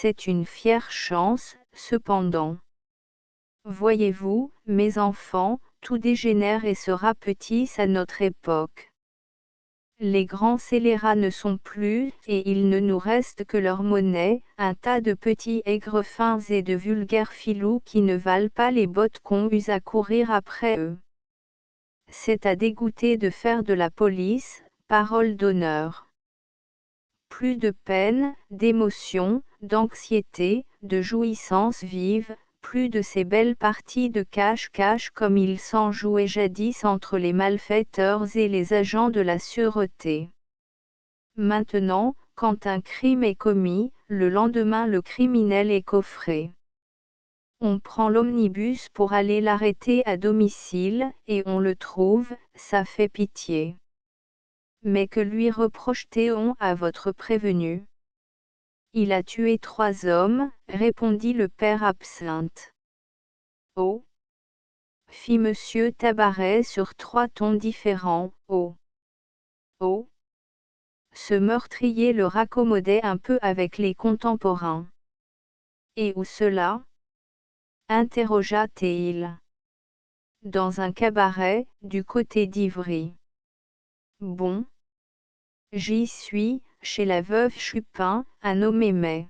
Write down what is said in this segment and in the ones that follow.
C'est une fière chance, cependant. Voyez-vous, mes enfants, tout dégénère et se rapetisse à notre époque. Les grands scélérats ne sont plus, et il ne nous reste que leur monnaie, un tas de petits aigres fins et de vulgaires filous qui ne valent pas les bottes qu'on use à courir après eux. C'est à dégoûter de faire de la police, parole d'honneur. Plus de peine, d'émotion, d'anxiété, de jouissance vive, plus de ces belles parties de cache-cache comme il s'en jouait jadis entre les malfaiteurs et les agents de la sûreté. Maintenant, quand un crime est commis, le lendemain le criminel est coffré. On prend l'omnibus pour aller l'arrêter à domicile, et on le trouve, ça fait pitié. Mais que lui reproche-t-on à votre prévenu? Il a tué 3 hommes, répondit le père Absinthe. Oh! Fit Monsieur Tabaret sur 3 tons différents. Oh! Oh! Ce meurtrier le raccommodait un peu avec les contemporains. Et où cela? Interrogea-t-il. Dans un cabaret, du côté d'Ivry. Bon. J'y suis, chez la veuve Chupin, un nommé May.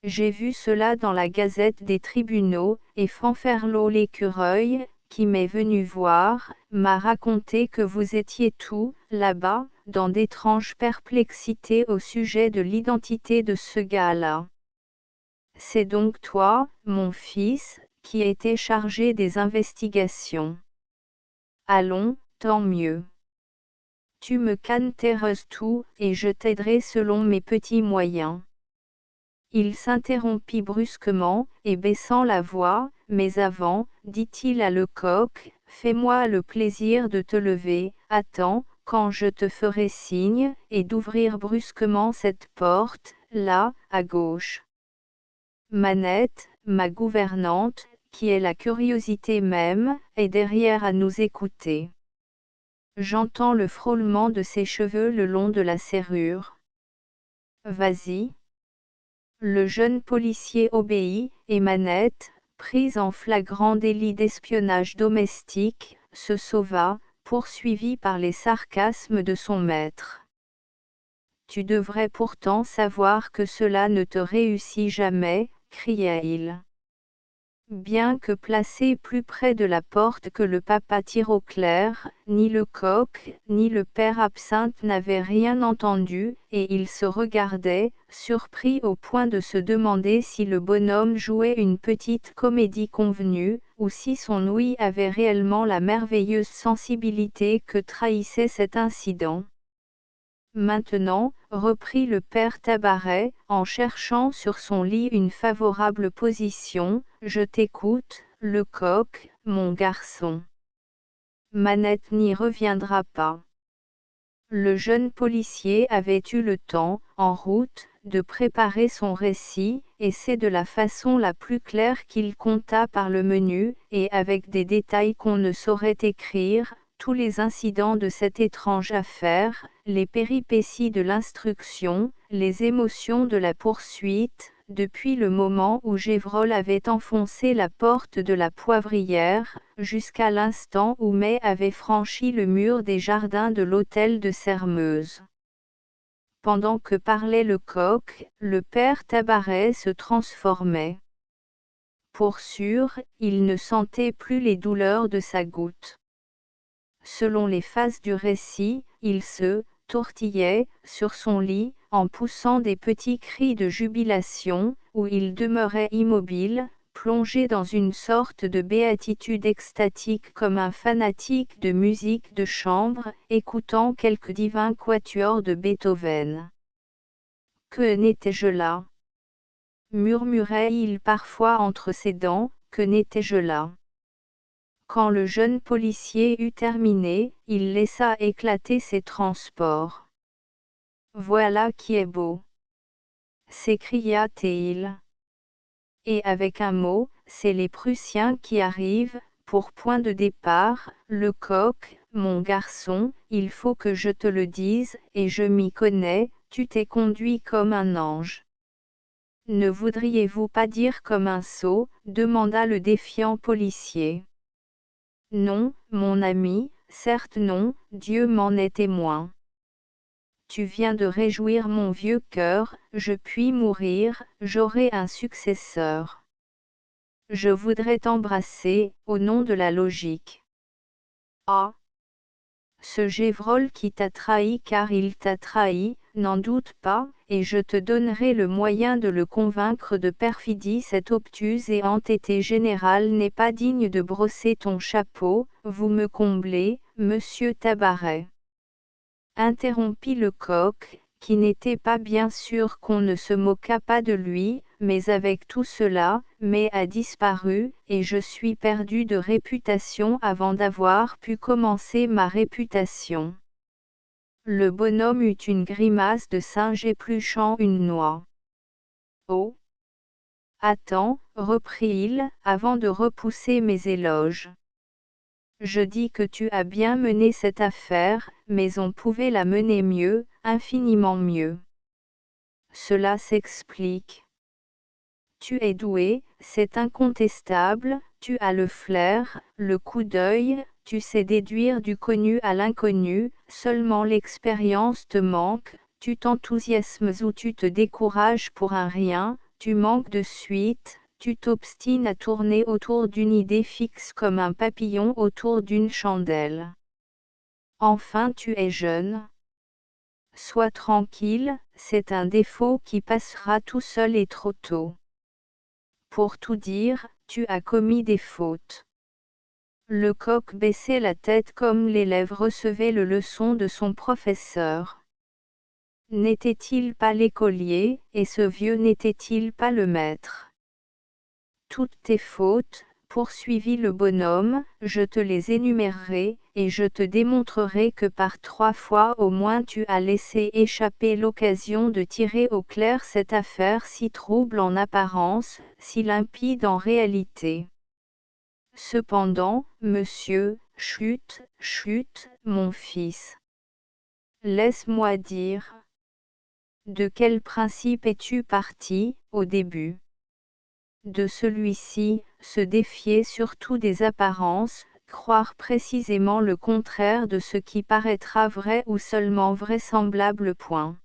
J'ai vu cela dans la Gazette des Tribunaux, et Fanferlot l'écureuil, qui m'est venu voir, m'a raconté que vous étiez tout, là-bas, dans d'étranges perplexités au sujet de l'identité de ce gars-là. C'est donc toi, mon fils, qui étais chargé des investigations. Allons, tant mieux. Tu me canteres tout, et je t'aiderai selon mes petits moyens. Il s'interrompit brusquement, et baissant la voix, mais avant, dit-il à Lecoq, fais-moi le plaisir de te lever, attends, quand je te ferai signe, et d'ouvrir brusquement cette porte, là, à gauche. Manette, ma gouvernante, qui est la curiosité même, est derrière à nous écouter. J'entends le frôlement de ses cheveux le long de la serrure. Vas-y. Le jeune policier obéit, et Manette, prise en flagrant délit d'espionnage domestique, se sauva, poursuivie par les sarcasmes de son maître. Tu devrais pourtant savoir que cela ne te réussit jamais, cria-il. Bien que placé plus près de la porte que le papa Tirauclair, ni Lecoq, ni le père Absinthe n'avaient rien entendu, et ils se regardaient, surpris au point de se demander si le bonhomme jouait une petite comédie convenue, ou si son ouïe avait réellement la merveilleuse sensibilité que trahissait cet incident. Maintenant, reprit le père Tabaret, en cherchant sur son lit une favorable position, je t'écoute, Lecoq, mon garçon. Manette n'y reviendra pas. Le jeune policier avait eu le temps, en route, de préparer son récit, et c'est de la façon la plus claire qu'il conta par le menu, et avec des détails qu'on ne saurait écrire, tous les incidents de cette étrange affaire, les péripéties de l'instruction, les émotions de la poursuite, depuis le moment où Gévrol avait enfoncé la porte de la poivrière, jusqu'à l'instant où May avait franchi le mur des jardins de l'hôtel de Sermeuse. Pendant que parlait Lecoq, le père Tabaret se transformait. Pour sûr, il ne sentait plus les douleurs de sa goutte. Selon les phases du récit, il se tortillait sur son lit, en poussant des petits cris de jubilation, où il demeurait immobile, plongé dans une sorte de béatitude extatique comme un fanatique de musique de chambre, écoutant quelque divin quatuor de Beethoven. Que n'étais-je là? Murmurait-il parfois entre ses dents, que n'étais-je là? Quand le jeune policier eut terminé, il laissa éclater ses transports. Voilà qui est beau! S'écria-t-il. Et avec un mot, c'est les Prussiens qui arrivent, pour point de départ, Lecoq, mon garçon, il faut que je te le dise, et je m'y connais, tu t'es conduit comme un ange. Ne voudriez-vous pas dire comme un sot, demanda le défiant policier. Non, mon ami, certes non, Dieu m'en est témoin. Tu viens de réjouir mon vieux cœur, je puis mourir, j'aurai un successeur. Je voudrais t'embrasser, au nom de la logique. Ah! Ce Gévrol qui t'a trahi car il t'a trahi, n'en doute pas, et je te donnerai le moyen de le convaincre de perfidie. Cet obtus et entêté général n'est pas digne de brosser ton chapeau, vous me comblez, monsieur Tabaret. Interrompit Lecoq, qui n'était pas bien sûr qu'on ne se moquât pas de lui, mais avec tout cela, mais a disparu, et je suis perdu de réputation avant d'avoir pu commencer ma réputation. Le bonhomme eut une grimace de singe épluchant une noix. Oh! Attends, reprit-il, avant de repousser mes éloges. Je dis que tu as bien mené cette affaire, mais on pouvait la mener mieux, infiniment mieux. Cela s'explique. Tu es doué, c'est incontestable, tu as le flair, le coup d'œil, tu sais déduire du connu à l'inconnu, seulement l'expérience te manque, tu t'enthousiasmes ou tu te décourages pour un rien, tu manques de suite, tu t'obstines à tourner autour d'une idée fixe comme un papillon autour d'une chandelle. Enfin tu es jeune. Sois tranquille, c'est un défaut qui passera tout seul et trop tôt. Pour tout dire, tu as commis des fautes. Lecoq baissait la tête comme l'élève recevait le leçon de son professeur. N'était-il pas l'écolier, et ce vieux n'était-il pas le maître? Toutes tes fautes, poursuivit le bonhomme, je te les énumérerai, et je te démontrerai que par 3 fois au moins tu as laissé échapper l'occasion de tirer au clair cette affaire si trouble en apparence, si limpide en réalité. Cependant, monsieur, chut, chut, mon fils. Laisse-moi dire. De quel principe es-tu parti, au début? De celui-ci, se défier surtout des apparences, croire précisément le contraire de ce qui paraîtra vrai ou seulement vraisemblable. Point.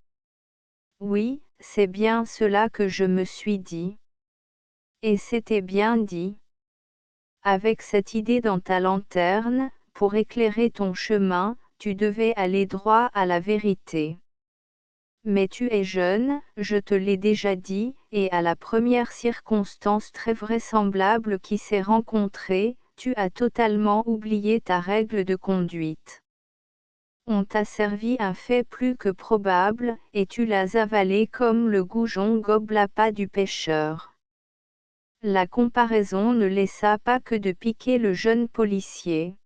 Oui, c'est bien cela que je me suis dit. Et c'était bien dit. Avec cette idée dans ta lanterne, pour éclairer ton chemin, tu devais aller droit à la vérité. Mais tu es jeune, je te l'ai déjà dit, et à la première circonstance très vraisemblable qui s'est rencontrée, tu as totalement oublié ta règle de conduite. On t'a servi un fait plus que probable, et tu l'as avalé comme le goujon gobe l'appât du pêcheur. La comparaison ne laissa pas que de piquer le jeune policier.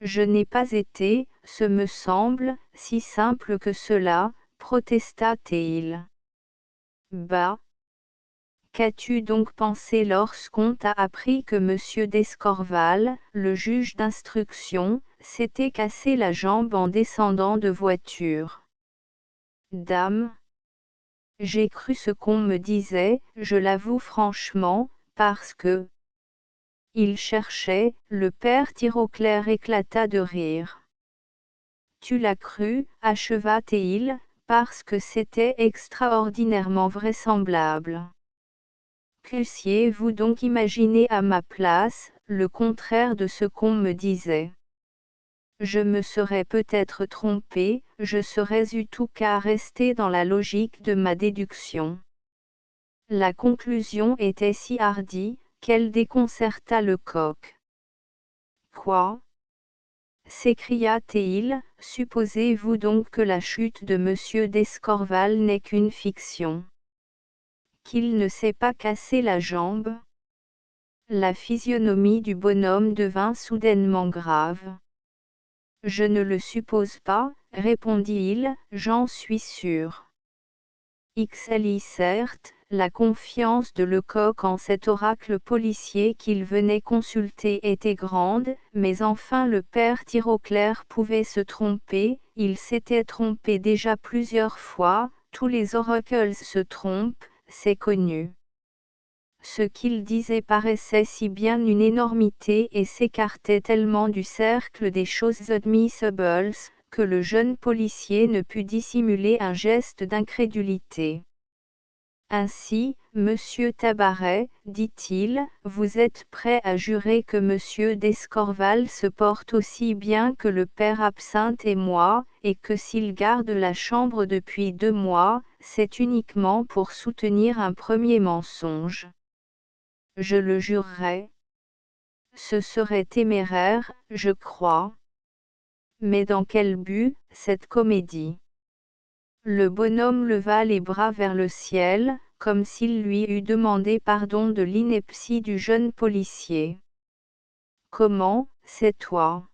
Je n'ai pas été, ce me semble, si simple que cela, protesta-t-il. Bah! Qu'as-tu donc pensé lorsqu'on t'a appris que M. d'Escorval, le juge d'instruction, s'était cassé la jambe en descendant de voiture? Dame! J'ai cru ce qu'on me disait, je l'avoue franchement, parce que... Il cherchait, le père Tirauclair éclata de rire. Tu l'as cru, acheva-t-il, parce que c'était extraordinairement vraisemblable. Qu'eussiez-vous donc imaginé à ma place, le contraire de ce qu'on me disait? Je me serais peut-être trompé, je serais eu tout qu'à rester dans la logique de ma déduction. La conclusion était si hardie, qu'elle déconcerta Lecoq. Quoi? S'écria-t-il, supposez-vous donc que la chute de M. d'Escorval n'est qu'une fiction? Qu'il ne s'est pas cassé la jambe? La physionomie du bonhomme devint soudainement grave. Je ne le suppose pas, répondit-il, j'en suis sûr. XLI certes, la confiance de Lecoq en cet oracle policier qu'il venait consulter était grande, mais enfin le père Tirauclair pouvait se tromper, il s'était trompé déjà plusieurs fois, tous les oracles se trompent, c'est connu. Ce qu'il disait paraissait si bien une énormité et s'écartait tellement du cercle des choses admissibles, que le jeune policier ne put dissimuler un geste d'incrédulité. Ainsi, monsieur Tabaret, dit-il, vous êtes prêt à jurer que monsieur d'Escorval se porte aussi bien que le père Absinthe et moi, et que s'il garde la chambre depuis 2 mois, c'est uniquement pour soutenir un premier mensonge. Je le jurerais. Ce serait téméraire, je crois. Mais dans quel but, cette comédie? Le bonhomme leva les bras vers le ciel, comme s'il lui eût demandé pardon de l'ineptie du jeune policier. Comment, c'est toi?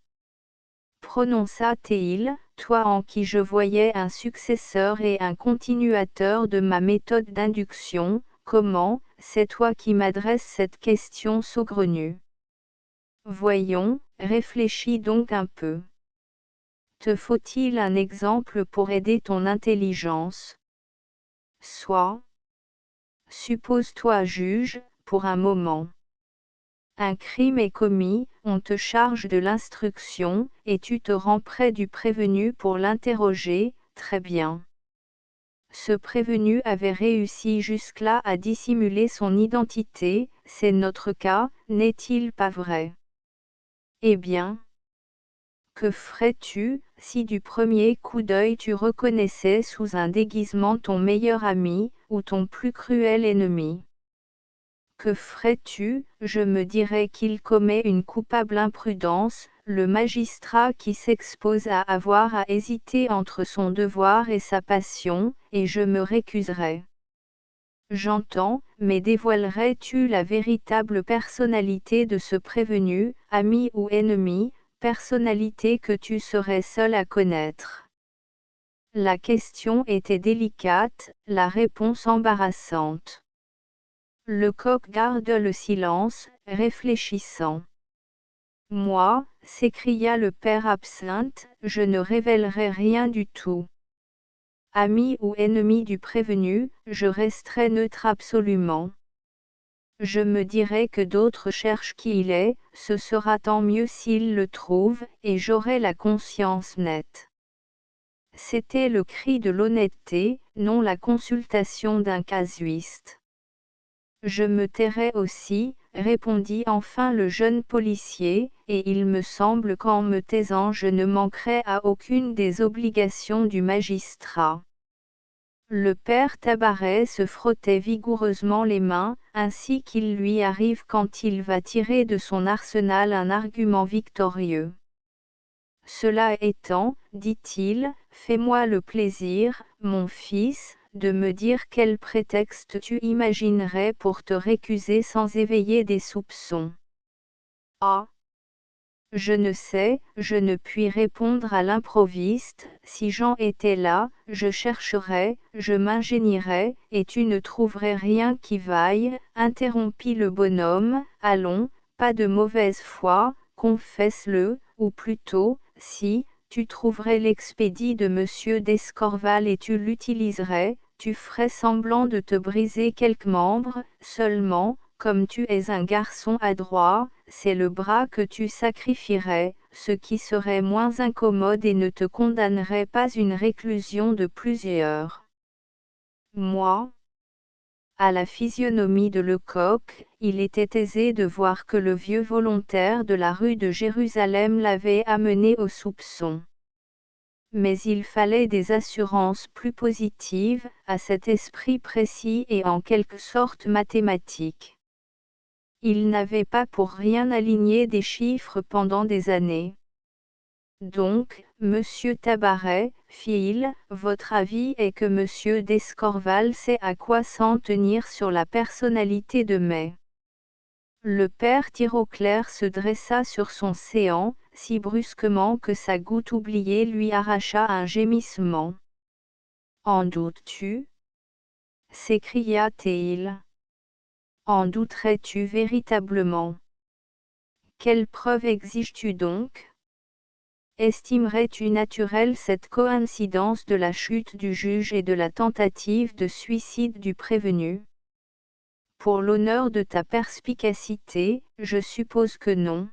Prononça-t-il, toi en qui je voyais un successeur et un continuateur de ma méthode d'induction, comment, c'est toi qui m'adresses cette question saugrenue? Voyons, réfléchis donc un peu. Te faut-il un exemple pour aider ton intelligence? Soit. Suppose-toi juge, pour un moment. Un crime est commis, on te charge de l'instruction, et tu te rends près du prévenu pour l'interroger, très bien. Ce prévenu avait réussi jusque-là à dissimuler son identité, c'est notre cas, n'est-il pas vrai? Eh bien, que ferais-tu, si du premier coup d'œil tu reconnaissais sous un déguisement ton meilleur ami, ou ton plus cruel ennemi? Que ferais-tu? Je me dirais qu'il commet une coupable imprudence, le magistrat qui s'expose à avoir à hésiter entre son devoir et sa passion, et je me récuserais. J'entends, mais dévoilerais-tu la véritable personnalité de ce prévenu, ami ou ennemi, personnalité que tu serais seul à connaître? La question était délicate, la réponse embarrassante. Lecoq garda le silence, réfléchissant. Moi, s'écria le père Absinthe, je ne révélerai rien du tout. Ami ou ennemi du prévenu, je resterai neutre absolument. Je me dirai que d'autres cherchent qui il est, ce sera tant mieux s'ils le trouvent, et j'aurai la conscience nette. C'était le cri de l'honnêteté, non la consultation d'un casuiste. Je me tairai aussi, répondit enfin le jeune policier, et il me semble qu'en me taisant je ne manquerai à aucune des obligations du magistrat. Le père Tabaret se frottait vigoureusement les mains, ainsi qu'il lui arrive quand il va tirer de son arsenal un argument victorieux. Cela étant, dit-il, fais-moi le plaisir, mon fils, de me dire quel prétexte tu imaginerais pour te récuser sans éveiller des soupçons. Ah! Je ne sais, je ne puis répondre à l'improviste, si Jean était là, je chercherais, je m'ingénierais, et tu ne trouverais rien qui vaille, interrompit le bonhomme, allons, pas de mauvaise foi, confesse-le, ou plutôt, si, tu trouverais l'expédie de monsieur d'Escorval et tu l'utiliserais, tu ferais semblant de te briser quelque membre, seulement, comme tu es un garçon adroit, c'est le bras que tu sacrifierais, ce qui serait moins incommode et ne te condamnerait pas une réclusion de plusieurs mois. À la physionomie de Lecoq, il était aisé de voir que le vieux volontaire de la rue de Jérusalem l'avait amené au soupçon. Mais il fallait des assurances plus positives, à cet esprit précis et en quelque sorte mathématique. Il n'avait pas pour rien aligné des chiffres pendant des années. Donc, monsieur Tabaret, fit-il, votre avis est que monsieur d'Escorval sait à quoi s'en tenir sur la personnalité de mai. Le père Tirauclair se dressa sur son séant, si brusquement que sa goutte oubliée lui arracha un gémissement. En doutes-tu? S'écria-t-il. En douterais-tu véritablement? Quelle preuve exiges-tu donc? Estimerais-tu naturelle cette coïncidence de la chute du juge et de la tentative de suicide du prévenu? Pour l'honneur de ta perspicacité, je suppose que non.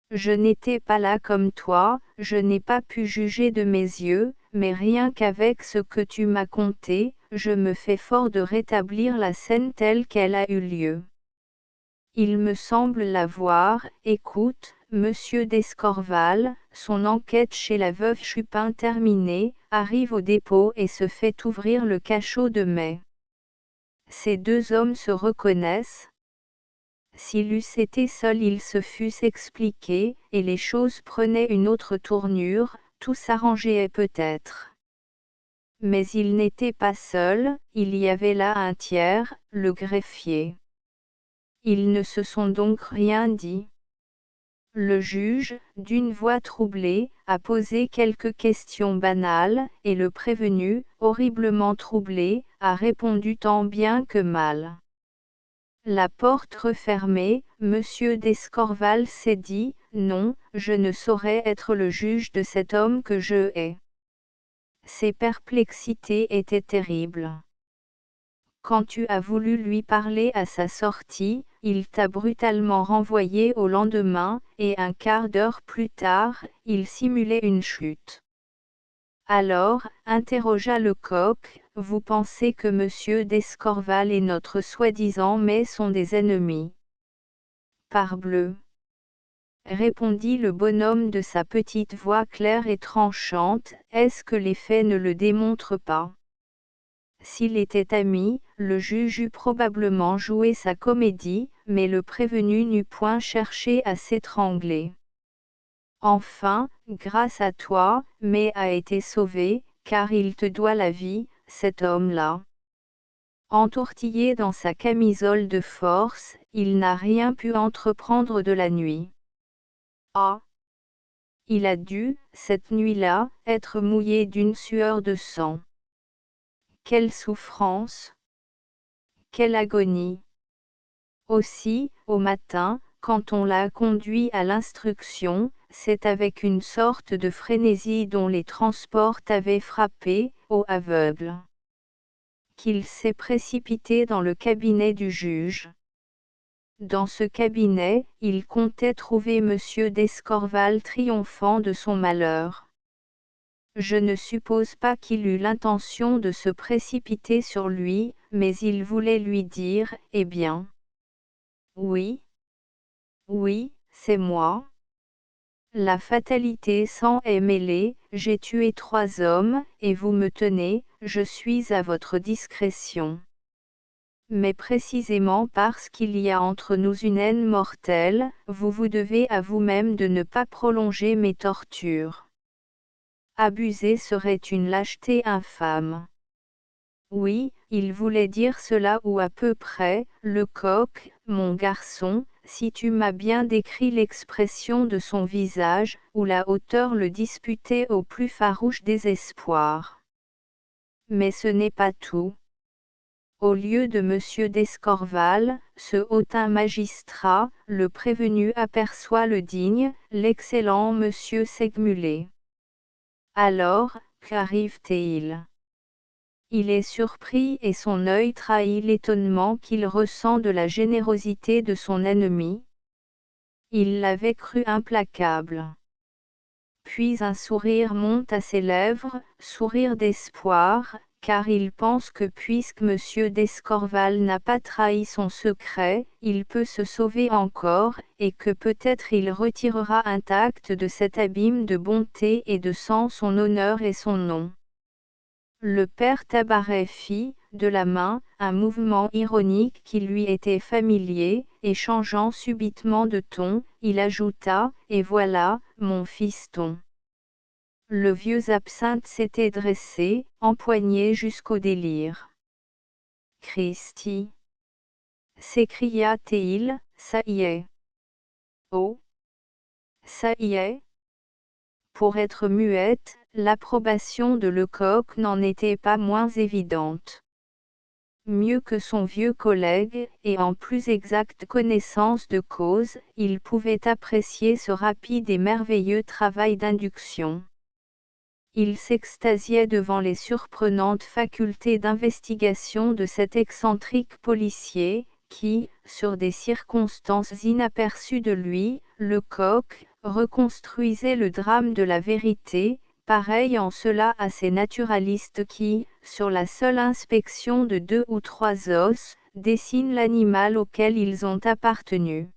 Je n'étais pas là comme toi, je n'ai pas pu juger de mes yeux, mais rien qu'avec ce que tu m'as conté, je me fais fort de rétablir la scène telle qu'elle a eu lieu. Il me semble la voir. Écoute, monsieur d'Escorval, son enquête chez la veuve Chupin terminée, arrive au dépôt et se fait ouvrir le cachot de mai. Ces deux hommes se reconnaissent. S'il eût été seul ils se fussent expliqués, et les choses prenaient une autre tournure, tout s'arrangeait peut-être. Mais il n'était pas seul, il y avait là un tiers, le greffier. Ils ne se sont donc rien dit. Le juge, d'une voix troublée, a posé quelques questions banales, et le prévenu, horriblement troublé, a répondu tant bien que mal. La porte refermée, monsieur d'Escorval s'est dit, non, je ne saurais être le juge de cet homme que je hais. Ses perplexités étaient terribles. Quand tu as voulu lui parler à sa sortie, il t'a brutalement renvoyé au lendemain, et un quart d'heure plus tard, il simulait une chute. Alors, interrogea Lecoq, vous pensez que monsieur d'Escorval et notre soi-disant mai sont des ennemis? Parbleu! Répondit le bonhomme de sa petite voix claire et tranchante, est-ce que les faits ne le démontrent pas? S'il était ami, le juge eût probablement joué sa comédie, mais le prévenu n'eût point cherché à s'étrangler. Enfin, grâce à toi, mai a été sauvé, car il te doit la vie, cet homme-là. Entortillé dans sa camisole de force, il n'a rien pu entreprendre de la nuit. Ah! Il a dû, cette nuit-là, être mouillé d'une sueur de sang. Quelle souffrance! Quelle agonie! Aussi, au matin, quand on l'a conduit à l'instruction, c'est avec une sorte de frénésie dont les transports avaient frappé, au aveugle, qu'il s'est précipité dans le cabinet du juge. Dans ce cabinet, il comptait trouver monsieur d'Escorval triomphant de son malheur. Je ne suppose pas qu'il eût l'intention de se précipiter sur lui, mais il voulait lui dire, eh bien. Oui. Oui, c'est moi. La fatalité s'en est mêlée, j'ai tué 3 hommes, et vous me tenez, je suis à votre discrétion. Mais précisément parce qu'il y a entre nous une haine mortelle, vous vous devez à vous-même de ne pas prolonger mes tortures. Abuser serait une lâcheté infâme. Oui, il voulait dire cela ou à peu près, Lecoq, mon garçon, si tu m'as bien décrit l'expression de son visage, où la hauteur le disputait au plus farouche désespoir. Mais ce n'est pas tout. Au lieu de monsieur d'Escorval, ce hautain magistrat, le prévenu aperçoit le digne, l'excellent monsieur Segmuller. Alors, qu'arrive-t-il? Il est surpris et son œil trahit l'étonnement qu'il ressent de la générosité de son ennemi. Il l'avait cru implacable. Puis un sourire monte à ses lèvres, sourire d'espoir, car il pense que puisque monsieur d'Escorval n'a pas trahi son secret, il peut se sauver encore, et que peut-être il retirera intact de cet abîme de bonté et de sang son honneur et son nom. Le père Tabaret fit, de la main, un mouvement ironique qui lui était familier, et changeant subitement de ton, il ajouta, « Et voilà, mon fiston. » Le vieux absinthe s'était dressé, empoigné jusqu'au délire. « Cristi !» s'écria-t-il, « ça y est. » Oh ! Ça y est. Pour être muette, l'approbation de Lecoq n'en était pas moins évidente. Mieux que son vieux collègue, et en plus exacte connaissance de cause, il pouvait apprécier ce rapide et merveilleux travail d'induction. Il s'extasiait devant les surprenantes facultés d'investigation de cet excentrique policier, qui, sur des circonstances inaperçues de lui, Lecoq, reconstruisait le drame de la vérité, pareil en cela à ces naturalistes qui, sur la seule inspection de 2 ou 3 os, dessinent l'animal auquel ils ont appartenu.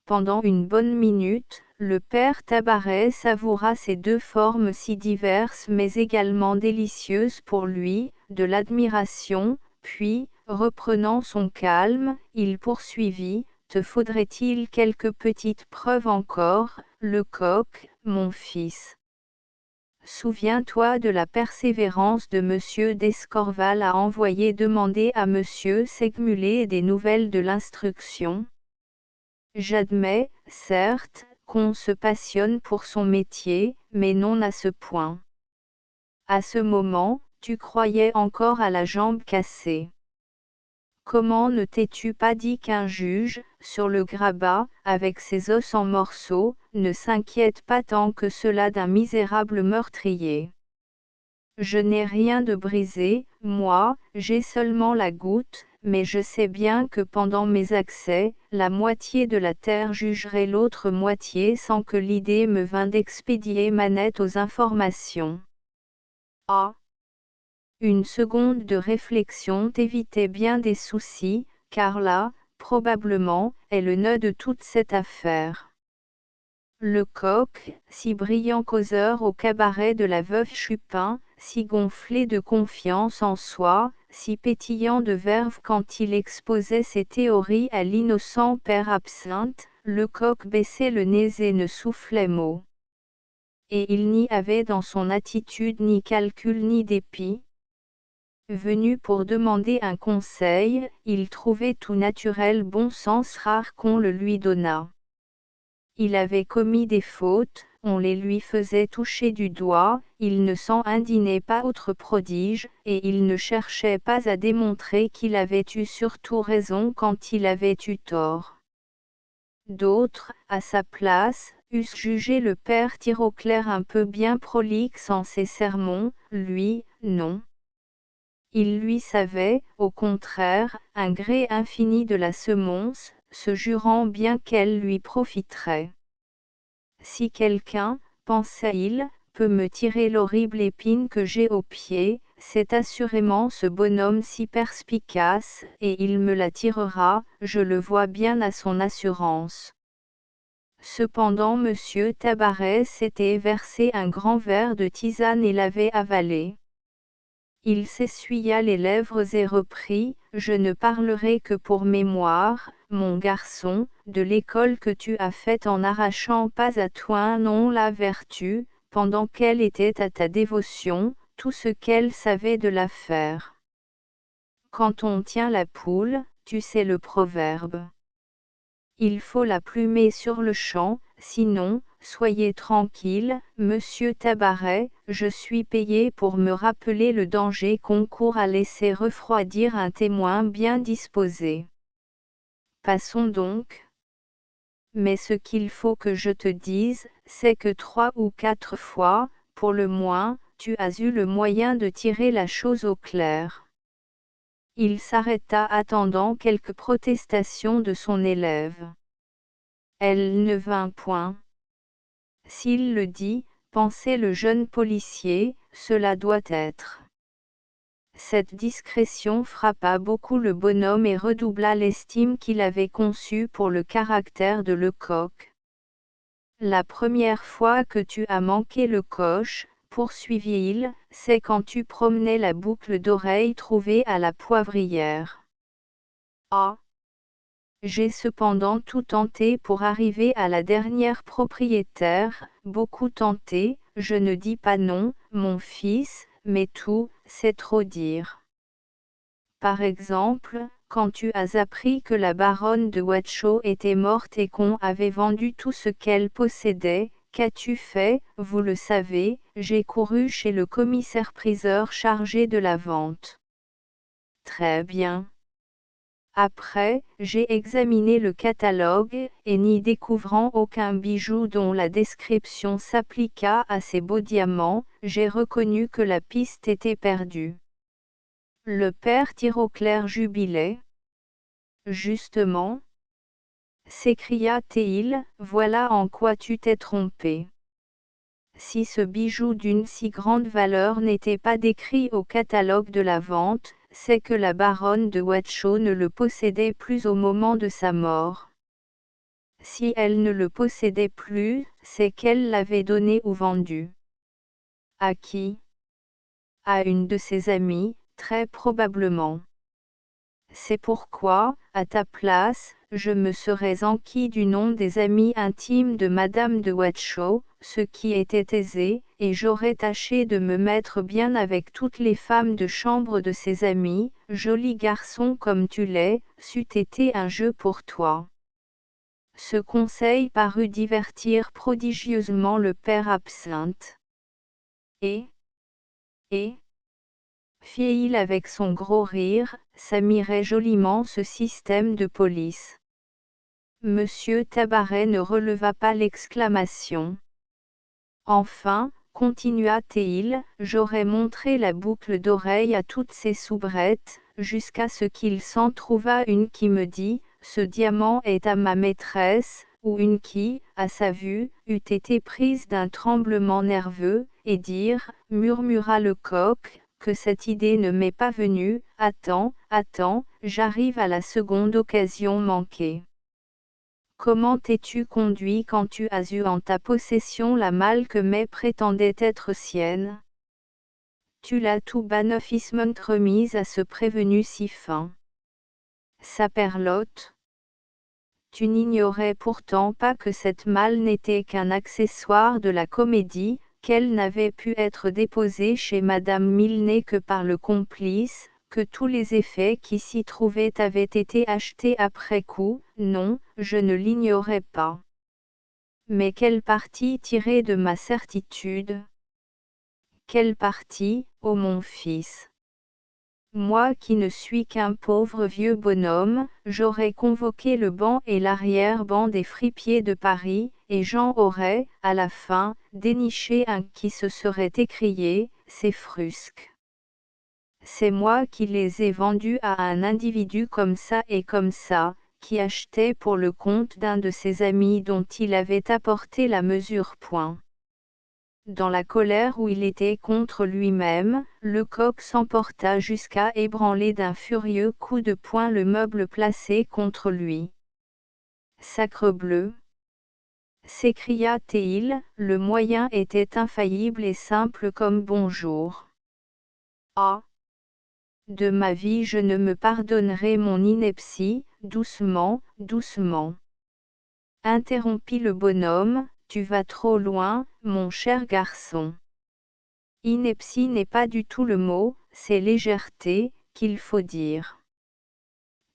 Pendant une bonne minute, le père Tabaret savoura ces 2 formes si diverses mais également délicieuses pour lui, de l'admiration, puis, reprenant son calme, il poursuivit: « Te faudrait-il quelques petites preuves encore, Lecoq, mon fils? Souviens-toi de la persévérance de M. d'Escorval à envoyer demander à M. Segmuller des nouvelles de l'instruction. J'admets, certes, qu'on se passionne pour son métier, mais non à ce point. À ce moment, tu croyais encore à la jambe cassée. Comment ne t'es-tu pas dit qu'un juge, sur le grabat, avec ses os en morceaux, ne s'inquiète pas tant que cela d'un misérable meurtrier? Je n'ai rien de brisé, moi, j'ai seulement la goutte, mais je sais bien que pendant mes accès, la moitié de la terre jugerait l'autre moitié sans que l'idée me vînt d'expédier manette aux informations. Ah! Une seconde de réflexion t'évitait bien des soucis, car là, probablement, est le nœud de toute cette affaire. Lecoq, si brillant causeur au cabaret de la veuve Chupin, si gonflé de confiance en soi, si pétillant de verve quand il exposait ses théories à l'innocent père Absinthe, Lecoq baissait le nez et ne soufflait mot. Et il n'y avait dans son attitude ni calcul ni dépit. Venu pour demander un conseil, il trouvait tout naturel bon sens rare qu'on le lui donnât. Il avait commis des fautes, on les lui faisait toucher du doigt, il ne s'en indignait pas autre prodige, et il ne cherchait pas à démontrer qu'il avait eu surtout raison quand il avait eu tort. D'autres, à sa place, eussent jugé le père Tirauclair un peu bien prolixe en ses sermons, lui, non. Il lui savait, au contraire, un gré infini de la semonce, se jurant bien qu'elle lui profiterait. Si quelqu'un, pensa-il, peut me tirer l'horrible épine que j'ai au pied, c'est assurément ce bonhomme si perspicace, et il me la tirera, je le vois bien à son assurance. Cependant M. Tabaret s'était versé un grand verre de tisane et l'avait avalé. Il s'essuya les lèvres et reprit: « Je ne parlerai que pour mémoire, mon garçon, de l'école que tu as faite en n'arrachant pas à toi non la vertu, pendant qu'elle était à ta dévotion, tout ce qu'elle savait de l'affaire. Quand on tient la poule, tu sais le proverbe. Il faut la plumer sur le champ, sinon, soyez tranquille, monsieur Tabaret, je suis payé pour me rappeler le danger qu'on court à laisser refroidir un témoin bien disposé. Passons donc. Mais ce qu'il faut que je te dise, c'est que 3 ou 4 fois, pour le moins, tu as eu le moyen de tirer la chose au clair. » Il s'arrêta attendant quelques protestations de son élève. Elle ne vint point. S'il le dit, pensait le jeune policier, cela doit être. Cette discrétion frappa beaucoup le bonhomme et redoubla l'estime qu'il avait conçue pour le caractère de Lecoq. La première fois que tu as manqué le coche, poursuivit-il, c'est quand tu promenais la boucle d'oreille trouvée à la poivrière. Ah! J'ai cependant tout tenté pour arriver à la dernière propriétaire, beaucoup tenté, je ne dis pas non, mon fils, mais tout, c'est trop dire. Par exemple, quand tu as appris que la baronne de Watchau était morte et qu'on avait vendu tout ce qu'elle possédait, qu'as-tu fait? Vous le savez, j'ai couru chez le commissaire-priseur chargé de la vente. Très bien. Après, j'ai examiné le catalogue, et n'y découvrant aucun bijou dont la description s'appliquât à ces beaux diamants, j'ai reconnu que la piste était perdue. Le père Tirauclair jubilait. Justement, s'écria-t-il, voilà en quoi tu t'es trompé. Si ce bijou d'une si grande valeur n'était pas décrit au catalogue de la vente, c'est que la baronne de Watchau ne le possédait plus au moment de sa mort. Si elle ne le possédait plus, c'est qu'elle l'avait donné ou vendu. À qui? À une de ses amies, très probablement. C'est pourquoi, à ta place, je me serais enquis du nom des amis intimes de Madame de Watchau, ce qui était aisé, et j'aurais tâché de me mettre bien avec toutes les femmes de chambre de ses amis, joli garçon comme tu l'es, c'eût été un jeu pour toi. Ce conseil parut divertir prodigieusement le père Absinthe. Et, fit-il avec son gros rire, s'admirait joliment ce système de police. Monsieur Tabaret ne releva pas l'exclamation. Enfin, continua-t-il, j'aurais montré la boucle d'oreille à toutes ces soubrettes, jusqu'à ce qu'il s'en trouvât une qui me dit, ce diamant est à ma maîtresse, ou une qui, à sa vue, eût été prise d'un tremblement nerveux, et dire, murmura Lecoq, que cette idée ne m'est pas venue, attends, j'arrive à la seconde occasion manquée. Comment t'es-tu conduit quand tu as eu en ta possession la malle que May prétendait être sienne? Tu l'as tout banofisement remise à ce prévenu si fin. Saperlotte. Tu n'ignorais pourtant pas que cette malle n'était qu'un accessoire de la comédie, qu'elle n'avait pu être déposée chez Madame Milner que par le complice, que tous les effets qui s'y trouvaient avaient été achetés après coup. Non, je ne l'ignorais pas. Mais quel parti tirer de ma certitude? Quel parti, ô mon fils? Moi qui ne suis qu'un pauvre vieux bonhomme, j'aurais convoqué le ban et l'arrière-ban des fripiers de Paris, et j'en aurais, à la fin, déniché un qui se serait écrié, c'est frusque. C'est moi qui les ai vendus à un individu comme ça et comme ça, qui achetait pour le compte d'un de ses amis dont il avait apporté la mesure point. Dans la colère où il était contre lui-même, Lecoq s'emporta jusqu'à ébranler d'un furieux coup de poing le meuble placé contre lui. Sacrebleu! S'écria-t-il, le moyen était infaillible et simple comme bonjour. Ah! De ma vie je ne me pardonnerai mon ineptie, doucement, interrompit le bonhomme, tu vas trop loin, mon cher garçon. Ineptie n'est pas du tout le mot, c'est légèreté, qu'il faut dire.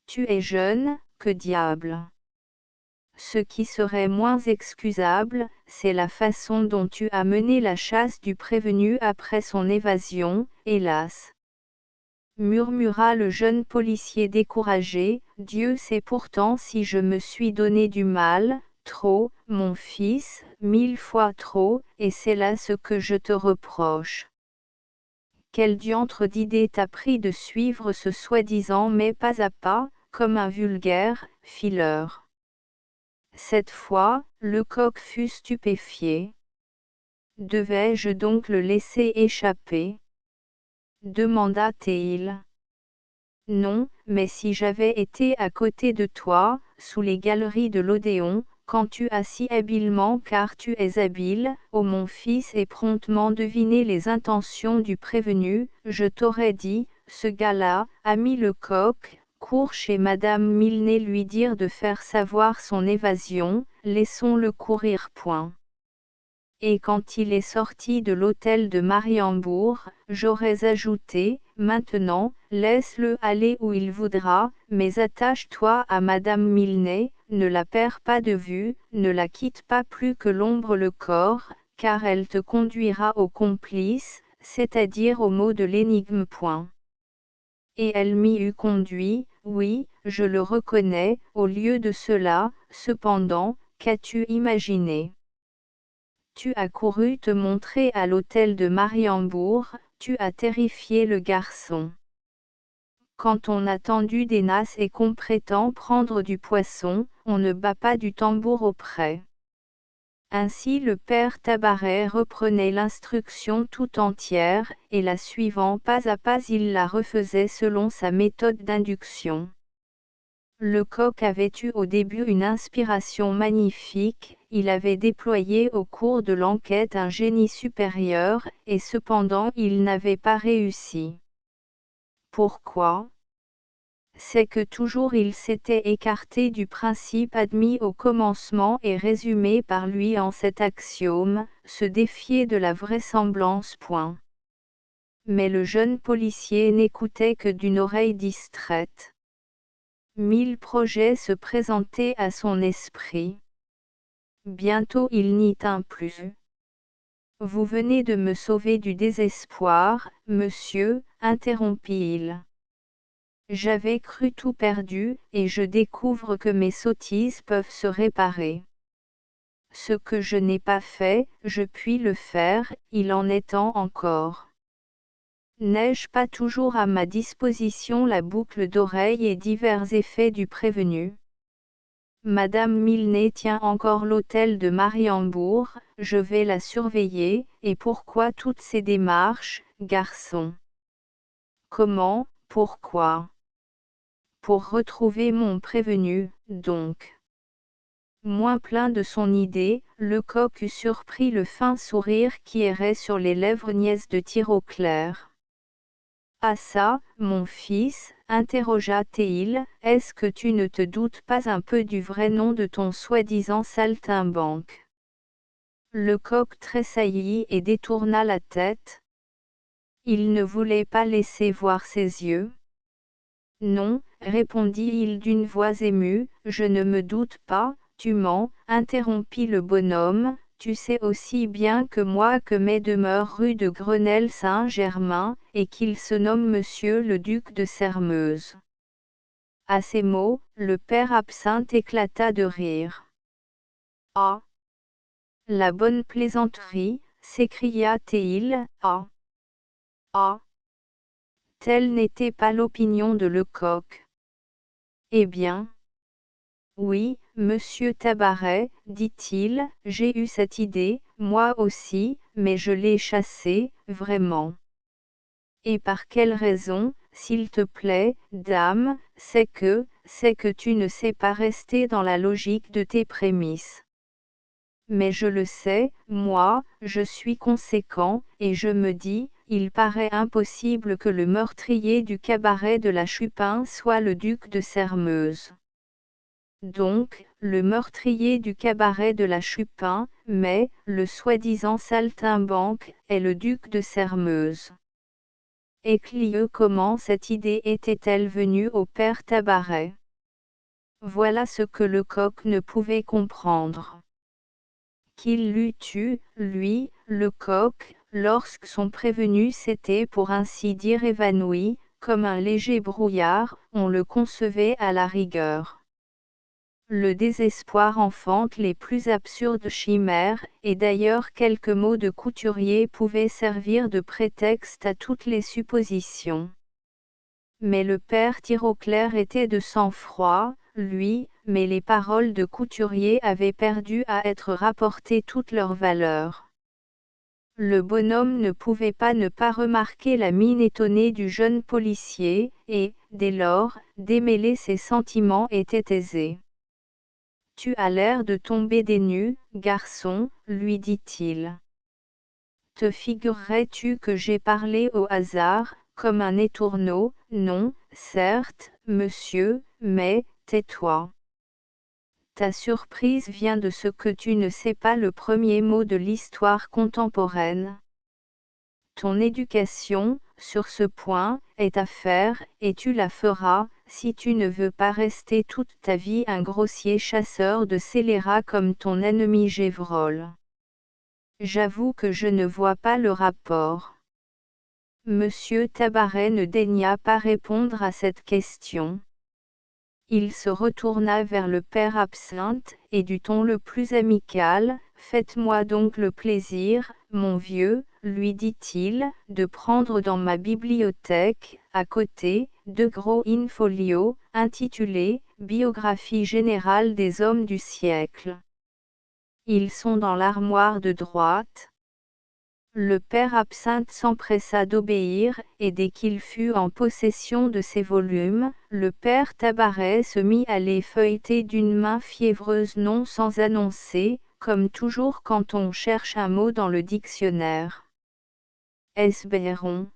Tu es jeune, que diable. Ce qui serait moins excusable, c'est la façon dont tu as mené la chasse du prévenu après son évasion, hélas. Murmura le jeune policier découragé, Dieu sait pourtant si je me suis donné du mal, trop, mon fils, 1000 fois trop, et c'est là ce que je te reproche. Quel diantre d'idée t'a pris de suivre ce soi-disant mais pas à pas, comme un vulgaire fileur? Cette fois, Lecoq fut stupéfié. Devais-je donc le laisser échapper? Demanda-t-il. Non, mais si j'avais été à côté de toi, sous les galeries de l'Odéon, quand tu as si habilement car tu es habile, ô mon fils et promptement deviné les intentions du prévenu, je t'aurais dit, ce gars-là, ami Lecoq, court chez Madame Milner lui dire de faire savoir son évasion, laissons-le courir point. Et quand il est sorti de l'hôtel de Mariembourg, j'aurais ajouté, maintenant, laisse-le aller où il voudra, mais attache-toi à Madame Milner, ne la perds pas de vue, ne la quitte pas plus que l'ombre le corps, car elle te conduira au complice, c'est-à-dire au mot de l'énigme point. Et elle m'y eût conduit, oui, je le reconnais, au lieu de cela, cependant, qu'as-tu imaginé? Tu as couru te montrer à l'hôtel de Mariembourg, tu as terrifié le garçon. Quand on a tendu des nasses et qu'on prétend prendre du poisson, on ne bat pas du tambour auprès. Ainsi le père Tabaret reprenait l'instruction tout entière, et la suivant pas à pas il la refaisait selon sa méthode d'induction. Lecoq avait eu au début une inspiration magnifique, il avait déployé au cours de l'enquête un génie supérieur, et cependant il n'avait pas réussi. Pourquoi ? C'est que toujours il s'était écarté du principe admis au commencement et résumé par lui en cet axiome, se défier de la vraisemblance. Mais le jeune policier n'écoutait que d'une oreille distraite. 1000 projets se présentaient à son esprit. Bientôt il n'y tint plus. Vous venez de me sauver du désespoir, monsieur, interrompit-il. J'avais cru tout perdu, et je découvre que mes sottises peuvent se réparer. Ce que je n'ai pas fait, je puis le faire, il en est temps encore. N'ai-je pas toujours à ma disposition la boucle d'oreille et divers effets du prévenu? Madame Milne tient encore l'hôtel de Mariembourg, je vais la surveiller, et pourquoi toutes ces démarches, garçon? Comment, pourquoi? Pour retrouver mon prévenu, donc. Moins plein de son idée, Lecoq eût surpris le fin sourire qui errait sur les lèvres niaises de Tirauclair. Ah ça, mon fils, interrogea-t-il, est-ce que tu ne te doutes pas un peu du vrai nom de ton soi-disant saltimbanque? Lecoq tressaillit et détourna la tête. Il ne voulait pas laisser voir ses yeux. Non, répondit-il d'une voix émue, je ne me doute pas, tu mens, interrompit le bonhomme, tu sais aussi bien que moi que mes demeures rue de Grenelle-Saint-Germain, et qu'il se nomme monsieur le duc de Sairmeuse. À ces mots, le père Absinthe éclata de rire. Ah! La bonne plaisanterie, s'écria-t-il, ah! Ah! Telle n'était pas l'opinion de Lecoq. Eh bien? Oui, monsieur Tabaret, dit-il, j'ai eu cette idée, moi aussi, mais je l'ai chassée, vraiment. Et par quelle raison, s'il te plaît, dame, c'est que tu ne sais pas rester dans la logique de tes prémices. Mais je le sais, moi, je suis conséquent, et je me dis, il paraît impossible que le meurtrier du cabaret de la Chupin soit le duc de Sairmeuse. Donc, le meurtrier du cabaret de la Chupin, mais, le soi-disant saltimbanque, est le duc de Sairmeuse. Éclieux, comment cette idée était-elle venue au père Tabaret? Voilà ce que Lecoq ne pouvait comprendre. Qu'il l'eût eu, lui, Lecoq, lorsque son prévenu s'était pour ainsi dire évanoui, comme un léger brouillard, on le concevait à la rigueur. Le désespoir enfante les plus absurdes chimères, et d'ailleurs quelques mots de couturier pouvaient servir de prétexte à toutes les suppositions. Mais le père Tirauclair était de sang-froid, lui, mais les paroles de couturier avaient perdu à être rapportées toute leur valeur. Le bonhomme ne pouvait pas ne pas remarquer la mine étonnée du jeune policier, et, dès lors, démêler ses sentiments était aisé. Tu as l'air de tomber des nues, garçon, lui dit-il. Te figurerais-tu que j'ai parlé au hasard, comme un étourneau? Non, certes, monsieur, mais, tais-toi. Ta surprise vient de ce que tu ne sais pas le premier mot de l'histoire contemporaine. Ton éducation, sur ce point, est à faire, et tu la feras, si tu ne veux pas rester toute ta vie un grossier chasseur de scélérats comme ton ennemi Gévrol. J'avoue que je ne vois pas le rapport. Monsieur Tabaret ne daigna pas répondre à cette question. Il se retourna vers le père Absinthe, et du ton le plus amical, « Faites-moi donc le plaisir, mon vieux, lui dit-il, de prendre dans ma bibliothèque, à côté, 2 gros in-folios, intitulés « Biographie générale des hommes du siècle ». Ils sont dans l'armoire de droite. Le père Absinthe s'empressa d'obéir, et dès qu'il fut en possession de ces volumes, le père Tabaret se mit à les feuilleter d'une main fiévreuse non sans annoncer, comme toujours quand on cherche un mot dans le dictionnaire. Esbeyron.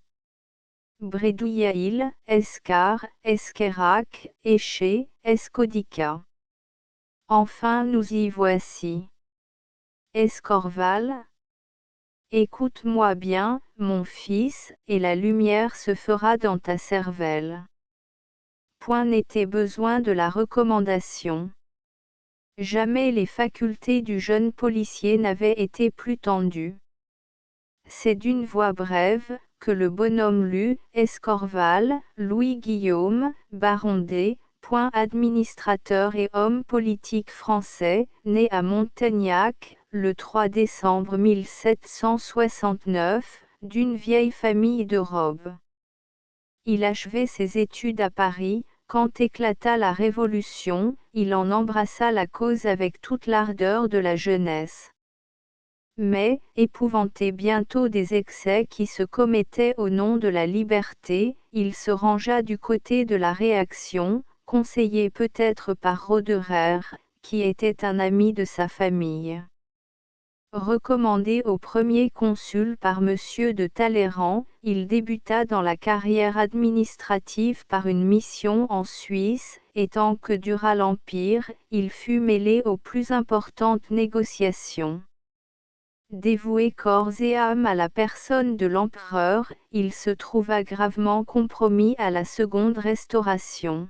Bredouillaïl, Escar, Esquerac, Éché, Escodica. Enfin nous y voici. Escorval. Écoute-moi bien, mon fils, et la lumière se fera dans ta cervelle. Point n'était besoin de la recommandation. Jamais les facultés du jeune policier n'avaient été plus tendues. C'est d'une voix brève, que le bonhomme lut, Escorval, Louis-Guillaume, baron D., administrateur et homme politique français, né à Montaignac, le 3 décembre 1769, d'une vieille famille de robes. Il achevait ses études à Paris, quand éclata la Révolution, il en embrassa la cause avec toute l'ardeur de la jeunesse. Mais, épouvanté bientôt des excès qui se commettaient au nom de la liberté, il se rangea du côté de la réaction, conseillé peut-être par Roederer, qui était un ami de sa famille. Recommandé au premier consul par M. de Talleyrand, il débuta dans la carrière administrative par une mission en Suisse, et tant que dura l'Empire, il fut mêlé aux plus importantes négociations. Dévoué corps et âme à la personne de l'empereur, il se trouva gravement compromis à la Seconde Restauration.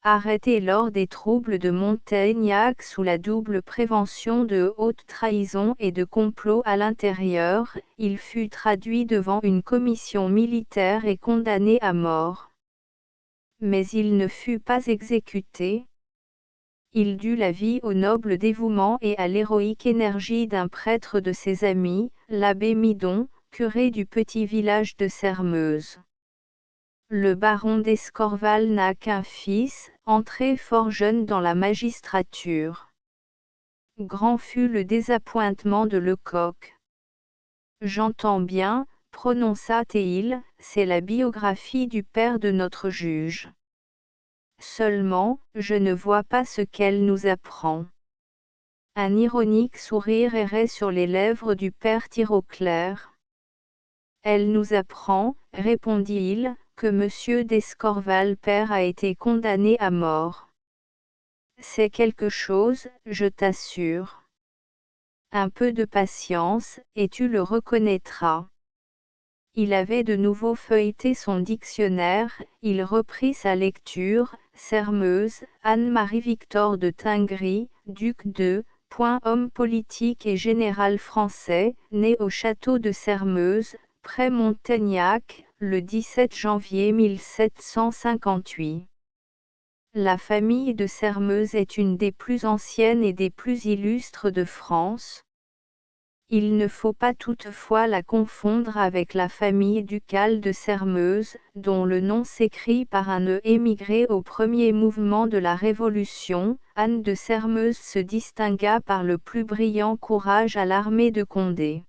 Arrêté lors des troubles de Montaignac sous la double prévention de haute trahison et de complot à l'intérieur, il fut traduit devant une commission militaire et condamné à mort. Mais il ne fut pas exécuté. Il dut la vie au noble dévouement et à l'héroïque énergie d'un prêtre de ses amis, l'abbé Midon, curé du petit village de Sermeuse. Le baron d'Escorval n'a qu'un fils, entré fort jeune dans la magistrature. Grand fut le désappointement de Lecoq. J'entends bien, prononça-t-il, c'est la biographie du père de notre juge. Seulement, je ne vois pas ce qu'elle nous apprend. Un ironique sourire errait sur les lèvres du père Tirauclair. Elle nous apprend, répondit-il, que M. d'Escorval père a été condamné à mort. C'est quelque chose, je t'assure. Un peu de patience, et tu le reconnaîtras. Il avait de nouveau feuilleté son dictionnaire, il reprit sa lecture, Sermeuse, Anne-Marie-Victor de Tingry, duc de, homme politique et général français, né au château de Sermeuse, près Montaignac, le 17 janvier 1758. La famille de Sermeuse est une des plus anciennes et des plus illustres de France. Il ne faut pas toutefois la confondre avec la famille ducale de Sermeuse, dont le nom s'écrit par un E émigré au premier mouvement de la Révolution. Anne de Sermeuse se distingua par le plus brillant courage à l'armée de Condé.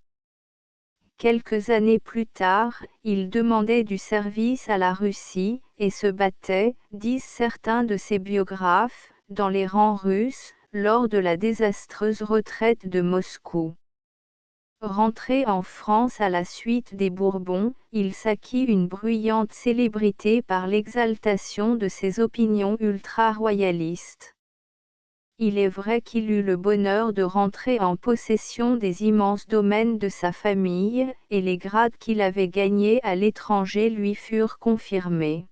Quelques années plus tard, il demandait du service à la Russie, et se battait, disent certains de ses biographes, dans les rangs russes, lors de la désastreuse retraite de Moscou. Rentré en France à la suite des Bourbons, il s'acquit une bruyante célébrité par l'exaltation de ses opinions ultra-royalistes. Il est vrai qu'il eut le bonheur de rentrer en possession des immenses domaines de sa famille, et les grades qu'il avait gagnés à l'étranger lui furent confirmés.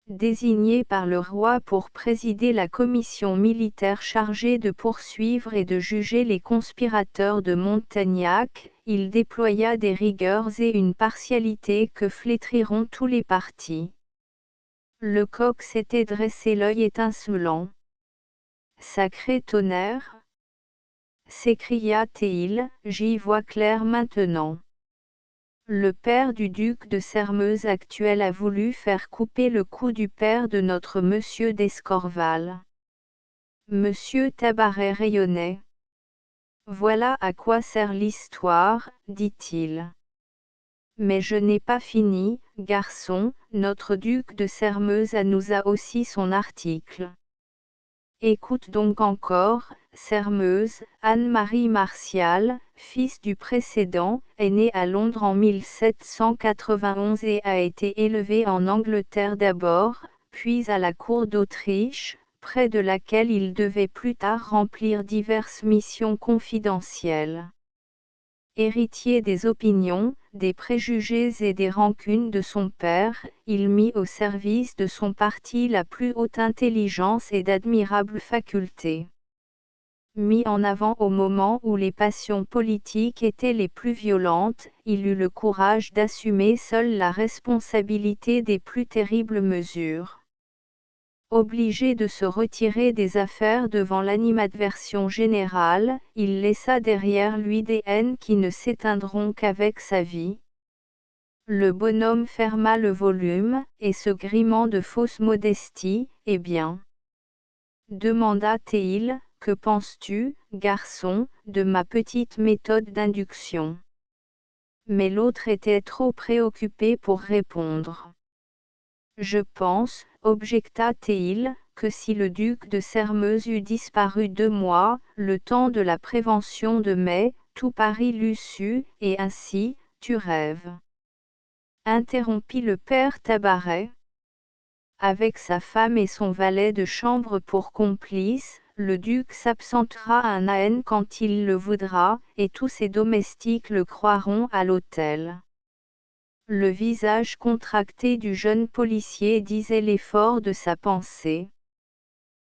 Désigné par le roi pour présider la commission militaire chargée de poursuivre et de juger les conspirateurs de Montaignac, il déploya des rigueurs et une partialité que flétriront tous les partis. Le coq s'était dressé, l'œil étincelant. Sacré tonnerre! S'écria-t-il, j'y vois clair maintenant. Le père du duc de Sairmeuse actuel a voulu faire couper le cou du père de notre monsieur d'Escorval. Monsieur Tabaret rayonnait. Voilà à quoi sert l'histoire, dit-il. Mais je n'ai pas fini, garçon, notre duc de Sairmeuse nous a aussi son article. Écoute donc encore, Sairmeuse, Anne-Marie Martial, fils du précédent, est né à Londres en 1791 et a été élevé en Angleterre d'abord, puis à la cour d'Autriche, près de laquelle il devait plus tard remplir diverses missions confidentielles. Héritier des opinions, des préjugés et des rancunes de son père, il mit au service de son parti la plus haute intelligence et d'admirables facultés. Mis en avant au moment où les passions politiques étaient les plus violentes, il eut le courage d'assumer seul la responsabilité des plus terribles mesures. Obligé de se retirer des affaires devant l'animadversion générale, il laissa derrière lui des haines qui ne s'éteindront qu'avec sa vie. Le bonhomme ferma le volume, et se grimant de fausse modestie, « Eh bien, demanda-t-il, que penses-tu, garçon, de ma petite méthode d'induction ?» Mais l'autre était trop préoccupé pour répondre. Je pense, objecta-t-il, que si le duc de Sairmeuse eût disparu 2 mois, le temps de la prévention de mai, tout Paris l'eût su, et ainsi, tu rêves. Interrompit le père Tabaret. Avec sa femme et son valet de chambre pour complices, le duc s'absentera à Naën quand il le voudra, et tous ses domestiques le croiront à l'hôtel. Le visage contracté du jeune policier disait l'effort de sa pensée.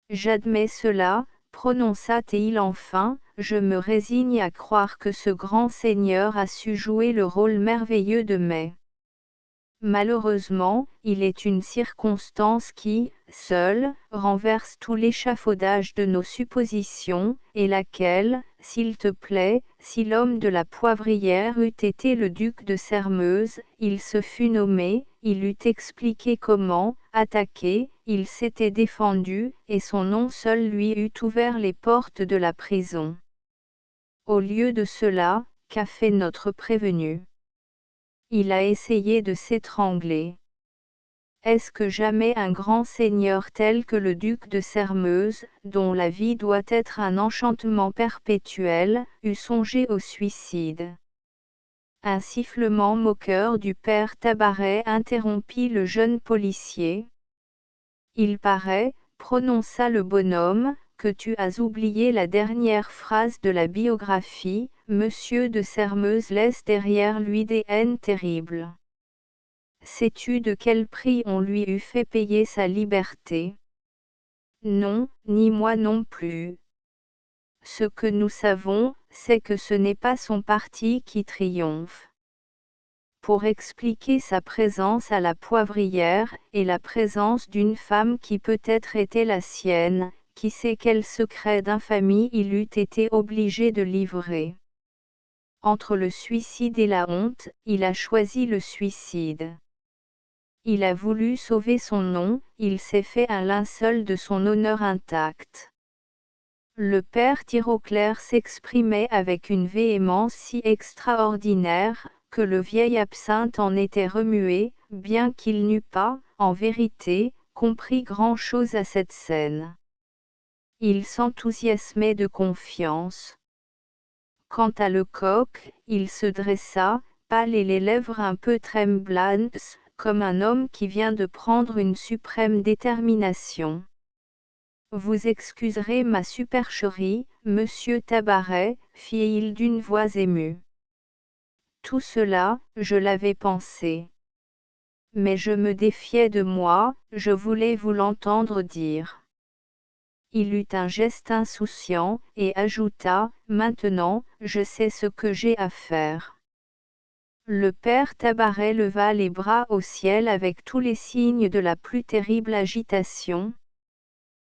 J'admets cela, prononça-t-il enfin, je me résigne à croire que ce grand seigneur a su jouer le rôle merveilleux de mai. Malheureusement, il est une circonstance qui, seule, renverse tout l'échafaudage de nos suppositions, et laquelle, s'il te plaît, si l'homme de la Poivrière eût été le duc de Sairmeuse, il se fût nommé, il eût expliqué comment, attaqué, il s'était défendu, et son nom seul lui eût ouvert les portes de la prison. Au lieu de cela, qu'a fait notre prévenu? Il a essayé de s'étrangler. Est-ce que jamais un grand seigneur tel que le duc de Sairmeuse, dont la vie doit être un enchantement perpétuel, eût songé au suicide? Un sifflement moqueur du père Tabaret interrompit le jeune policier. Il paraît, prononça le bonhomme, que tu as oublié la dernière phrase de la biographie, Monsieur de Sairmeuse laisse derrière lui des haines terribles. Sais-tu de quel prix on lui eût fait payer sa liberté? Non, ni moi non plus. Ce que nous savons, c'est que ce n'est pas son parti qui triomphe. Pour expliquer sa présence à la Poivrière, et la présence d'une femme qui peut-être était la sienne, qui sait quel secret d'infamie il eût été obligé de livrer. Entre le suicide et la honte, il a choisi le suicide. Il a voulu sauver son nom, il s'est fait un linceul de son honneur intact. Le père Tirauclair s'exprimait avec une véhémence si extraordinaire, que le vieil absinthe en était remué, bien qu'il n'eût pas, en vérité, compris grand-chose à cette scène. Il s'enthousiasmait de confiance. Quant à Lecoq, il se dressa, pâle et les lèvres un peu tremblantes, comme un homme qui vient de prendre une suprême détermination. Vous excuserez ma supercherie, monsieur Tabaret, fit-il d'une voix émue. Tout cela, je l'avais pensé. Mais je me défiais de moi, je voulais vous l'entendre dire. Il eut un geste insouciant, et ajouta, maintenant, je sais ce que j'ai à faire. Le père Tabaret leva les bras au ciel avec tous les signes de la plus terrible agitation.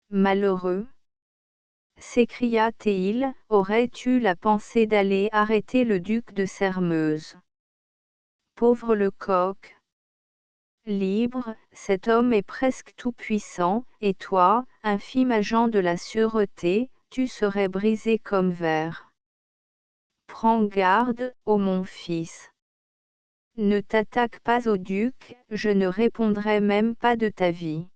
Malheureux! S'écria-t-il, aurais-tu la pensée d'aller arrêter le duc de Sairmeuse? Pauvre Lecoq! Libre, cet homme est presque tout-puissant, et toi, infime agent de la sûreté, tu serais brisé comme verre. Prends garde, ô mon fils. Ne t'attaque pas au duc, je ne répondrai même pas de ta vie.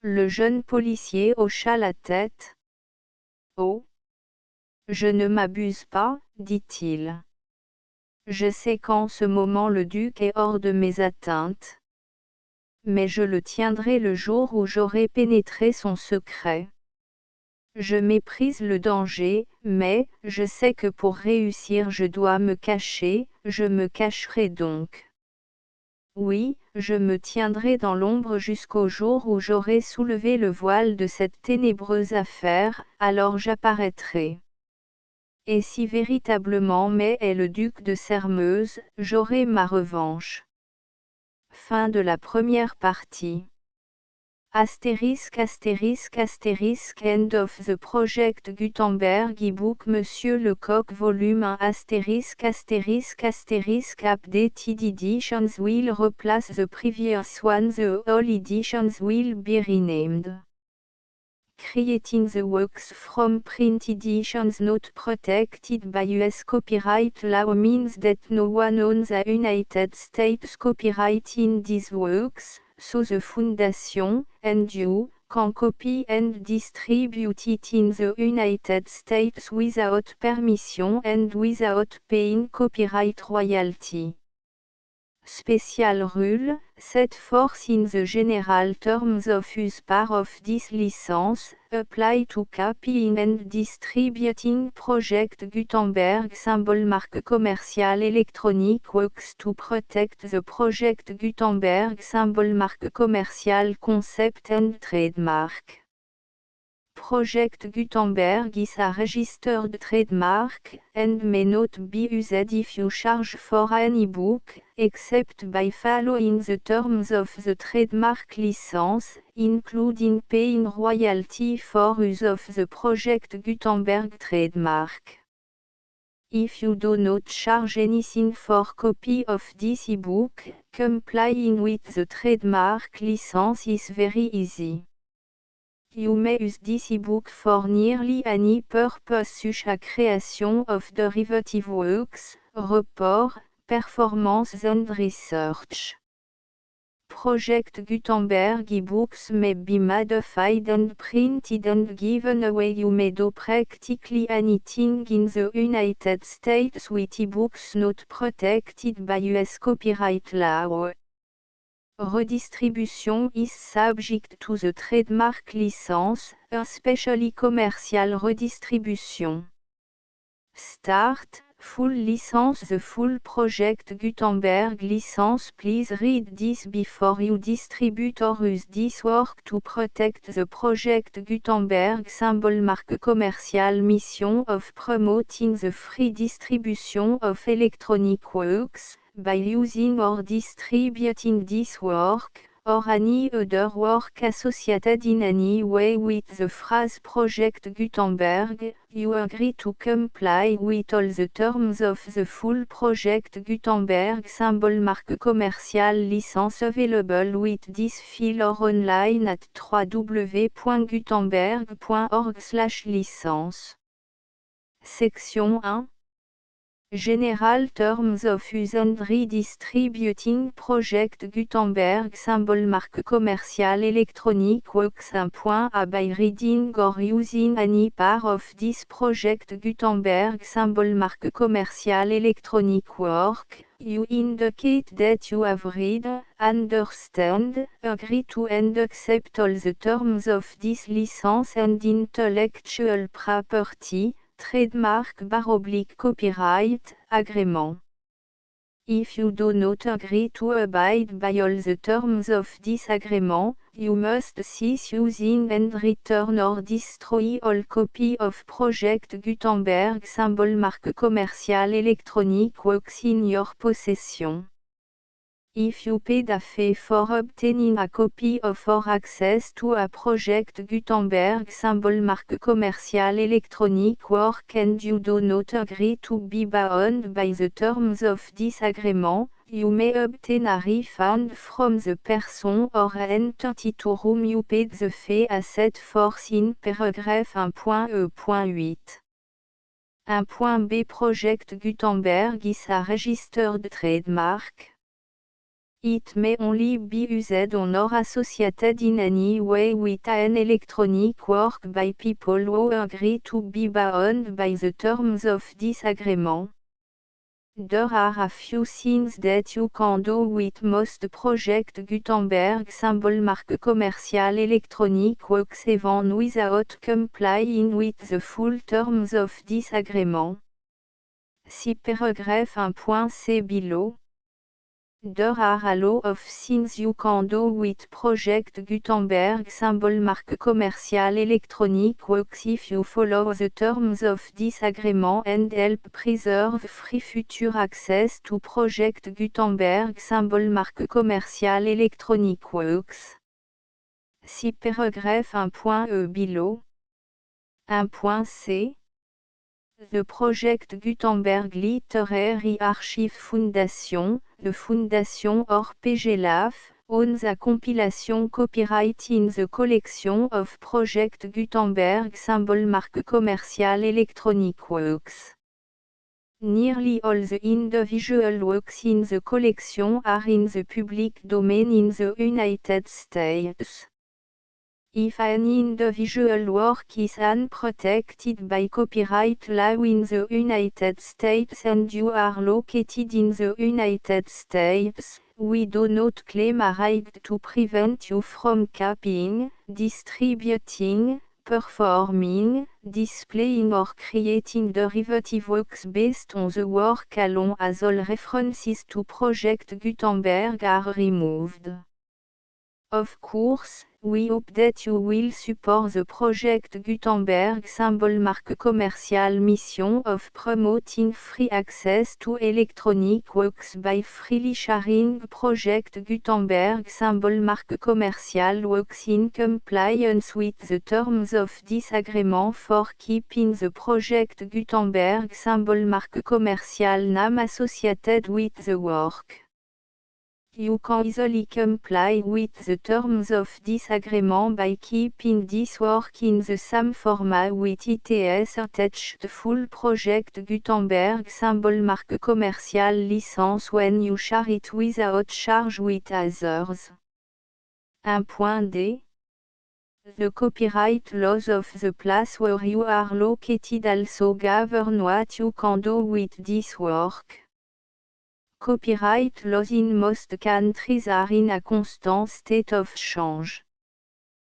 Le jeune policier hocha la tête. Oh! Je ne m'abuse pas, dit-il. Je sais qu'en ce moment le duc est hors de mes atteintes. Mais je le tiendrai le jour où j'aurai pénétré son secret. Je méprise le danger, mais, je sais que pour réussir je dois me cacher, je me cacherai donc. Oui, je me tiendrai dans l'ombre jusqu'au jour où j'aurai soulevé le voile de cette ténébreuse affaire, alors j'apparaîtrai. Et si véritablement Mai est le duc de Sairmeuse, j'aurai ma revanche. Fin de la première partie. End of the Project Gutenberg e-book Monsieur Lecoq volume 1 updated editions will replace the previous one. The all editions will be renamed. Creating the works from print editions not protected by US copyright law means that no one owns a United States copyright in these works, so the Foundation, and you, can copy and distribute it in the United States without permission and without paying copyright royalty. Special rule, set forth in the general terms of use part of this license, apply to copying and distributing Project Gutenberg symbol marque commercial electronic works to protect the Project Gutenberg symbol marque commercial concept and trademark. Project Gutenberg is a registered trademark, and may not be used if you charge for an e-book, except by following the terms of the trademark license, including paying royalty for use of the Project Gutenberg trademark. If you do not charge anything for copy of this e-book, complying with the trademark license is very easy. You may use this e-book for nearly any purpose such as creation of derivative works, report, performance and research. Project Gutenberg e-books may be modified and printed and given away. You may do practically anything in the United States with e-books not protected by US copyright law. Redistribution is subject to the trademark license, especially commercial redistribution. Start, full license. The full Project Gutenberg license. Please read this before you distribute or use this work to protect the Project Gutenberg symbol marque commercial mission of promoting the free distribution of electronic works, by using or distributing this work, or any other work associated in any way with the phrase Project Gutenberg, you agree to comply with all the terms of the full Project Gutenberg symbol marque commercial license available with this file or online at www.gutenberg.org/licence. Section 1. General Terms of Use and Redistributing Project Gutenberg symbol marque commercial electronic works. 1.a By reading or using any part of this Project Gutenberg symbol marque commercial electronic work, you indicate that you have read, understand, agree to and accept all the terms of this license and intellectual property, trademark /copyright, agrément. If you do not agree to abide by all the terms of this agreement, you must cease using and return or destroy all copy of Project Gutenberg symbol marque commerciale électronique works in your possession. If you paid a fee for obtaining a copy of or access to a Project Gutenberg symbol marque commerciale électronique work and you do not agree to be bound by the terms of this agreement, you may obtain a refund from the person or entity to whom you paid the fee as set forth in paragraph 1.e.8. 1.b Project Gutenberg is a registered trademark. It may only be used on or associated in any way with an electronic work by people who agree to be bound by the terms of this agreement. There are a few things that you can do with most Project Gutenberg symbol marque commerciale électronique works even without complying with the full terms of this agreement. See paragraph 1.c below. There are a lot of things you can do with Project Gutenberg symbol marque commerciale électronique works if you follow the terms of this agreement and help preserve free future access to Project Gutenberg symbol marque commerciale électronique works. See paragraph 1.e below. 1.c The Project Gutenberg Literary Archive Foundation, the Foundation or PGLAF, owns a compilation copyright in the collection of Project Gutenberg symbol marque commerciale électronique works. Nearly all the individual works in the collection are in the public domain in the United States. If an individual work is unprotected by copyright law in the United States and you are located in the United States, we do not claim a right to prevent you from copying, distributing, performing, displaying or creating derivative works based on the work alone as all references to Project Gutenberg are removed. Of course, we hope that you will support the Project Gutenberg symbol marque commerciale mission of promoting free access to electronic works by freely sharing Project Gutenberg symbol marque commerciale works in compliance with the terms of this agreement for keeping the Project Gutenberg symbol marque commerciale name associated with the work. You can easily comply with the terms of this agreement by keeping this work in the same format with its attached full Project Gutenberg symbol marque commerciale license when you share it without charge with others. 1.d The copyright laws of the place where you are located also govern what you can do with this work. Copyright laws in most countries are in a constant state of change.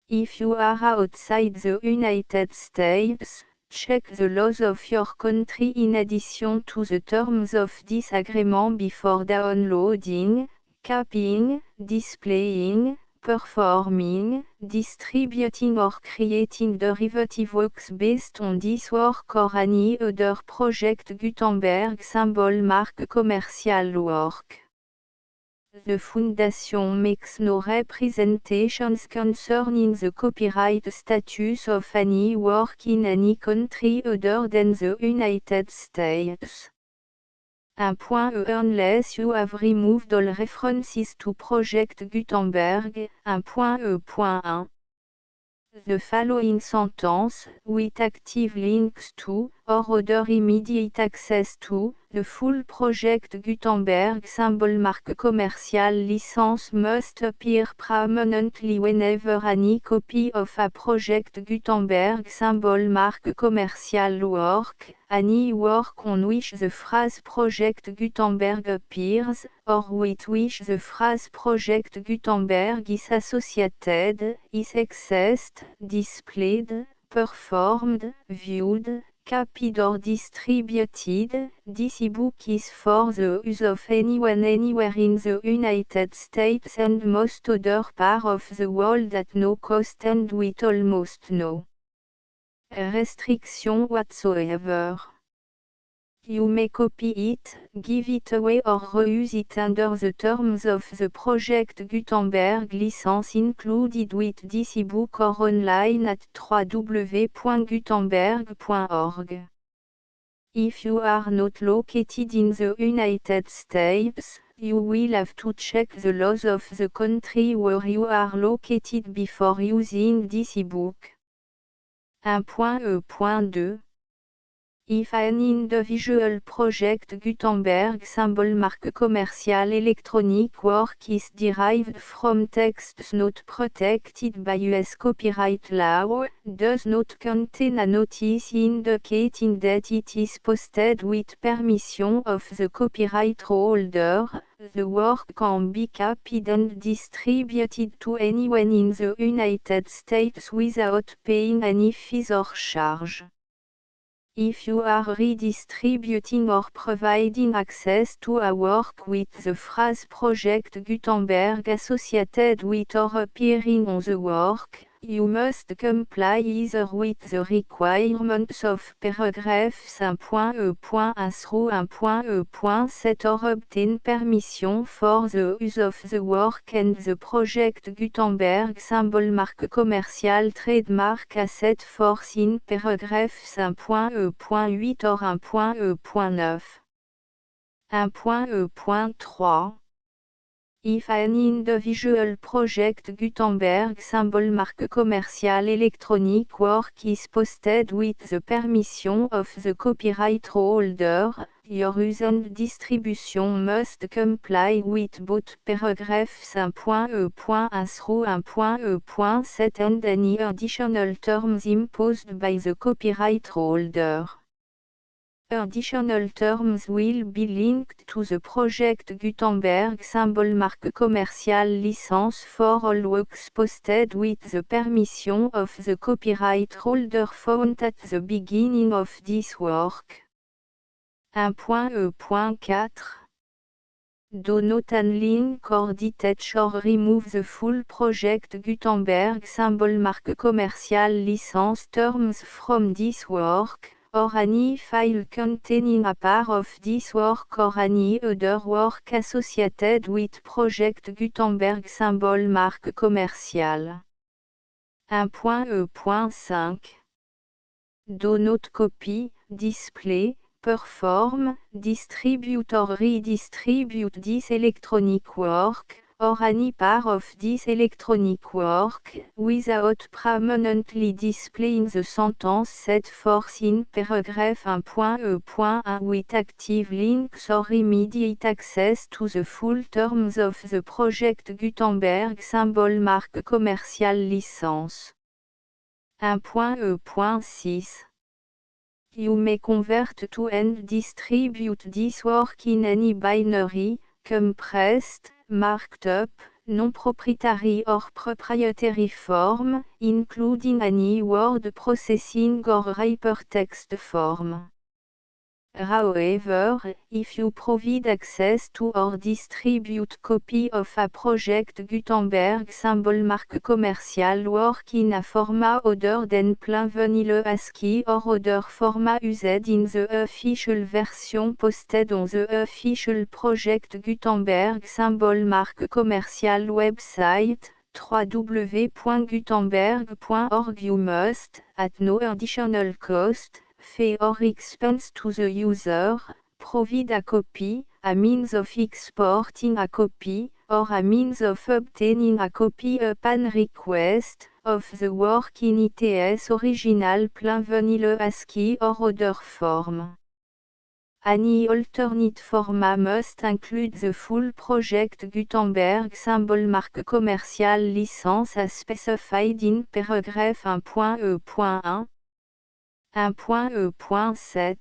If you are outside the United States, check the laws of your country in addition to the terms of this agreement before downloading, copying, displaying, performing, distributing or creating derivative works based on this work or any other Project Gutenberg symbol marque commerciale work. The Foundation makes no representations concerning the copyright status of any work in any country other than the United States. 1.e Unless you have removed all references to Project Gutenberg. 1.e.1 The following sentence, with active links to, or other immediate access to, the full Project Gutenberg symbol marque commerciale license must appear prominently whenever any copy of a Project Gutenberg symbol marque commerciale work, any work on which the phrase Project Gutenberg appears, or with which the phrase Project Gutenberg is associated, is accessed, displayed, performed, viewed, copied or distributed. This ebook is for the use of anyone anywhere in the United States and most other parts of the world at no cost and with almost no restriction whatsoever. You may copy it, give it away or reuse it under the terms of the Project Gutenberg license included with this ebook or online at www.gutenberg.org. If you are not located in the United States, you will have to check the laws of the country where you are located before using this ebook. 1.E.2 If an individual project Gutenberg symbol marque commerciale electronic work is derived from texts not protected by US copyright law, does not contain a notice indicating that it is posted with permission of the copyright holder, the work can be copied and distributed to anyone in the United States without paying any fees or charge. If you are redistributing or providing access to a work with the phrase Project Gutenberg associated with or appearing on the work, you must comply either with the requirements of paragraphs 1.E.1 through 1.E.7 or obtain permission for the use of the work and the Project Gutenberg symbol marque commerciale trademark as set forth in paragraphs 1.E.8 or 1.E.9. 1.E.3 If an individual project Gutenberg symbol marque commerciale electronic work is posted with the permission of the copyright holder, your use and distribution must comply with both paragraphs 1.E.1 through 1.E.7 and any additional terms imposed by the copyright holder. Additional terms will be linked to the Project Gutenberg symbol marque commerciale license for all works posted with the permission of the copyright holder found at the beginning of this work. 1.E.4 Do not unlink or detach or remove the full Project Gutenberg symbol marque commerciale license terms from this work, or any file containing a part of this work or any other work associated with Project Gutenberg symbol marque commerciale. 1.E.5 Do not copy, display, perform, distribute or redistribute this electronic work, or any part of this electronic work, without permanently displaying the sentence set forth in paragraph 1.E.1 with active links or immediate access to the full terms of the Project Gutenberg symbol marque commerciale license. 1.E.6 You may convert to and distribute this work in any binary, compressed, marked up, non-proprietary or proprietary form, including any word processing or hypertext form. However, if you provide access to or distribute copy of a Project Gutenberg symbol marque commerciale work in a format other than plain vanilla ASCII or other format used in the official version posted on the official Project Gutenberg symbol marque commerciale website, www.gutenberg.org you must, at no additional cost, fee or expense to the user, provide a copy, a means of exporting a copy, or a means of obtaining a copy upon request, of the work in its original plain vanilla ASCII or other form. Any alternate format must include the full Project Gutenberg symbol marque commerciale license as specified in paragraph 1.E.1. 1.E.7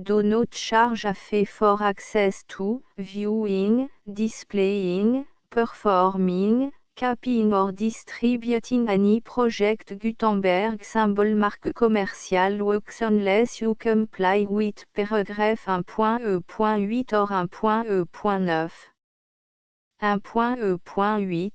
Do not charge a fee for access to, viewing, displaying, performing, copying or distributing any project Gutenberg symbol marque commerciale works unless you comply with paragraphe 1.e.8 or 1.e.9. 1.e.8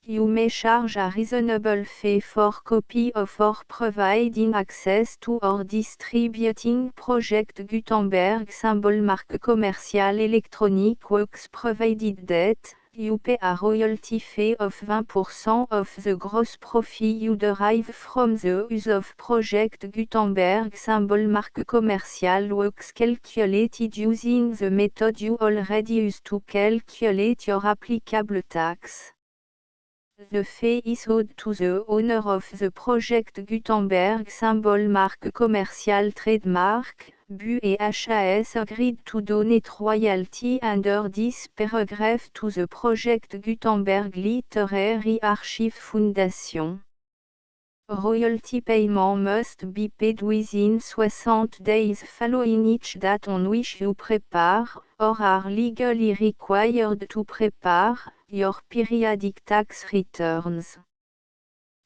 You may charge a reasonable fee for copy of or providing access to or distributing project Gutenberg symbol marque commerciale electronic works provided that you pay a royalty fee of 20% of the gross profit you derive from the use of project Gutenberg symbol marque commerciale works calculated using the method you already use to calculate your applicable tax. The fee is owed to the owner of the project Gutenberg symbol marque commerciale trademark. BU et HAS agreed to donate royalty under this paragraph to the project Gutenberg Literary Archive Foundation. Royalty payment must be paid within 60 days following each date on which you prepare, or are legally required to prepare, your periodic tax returns.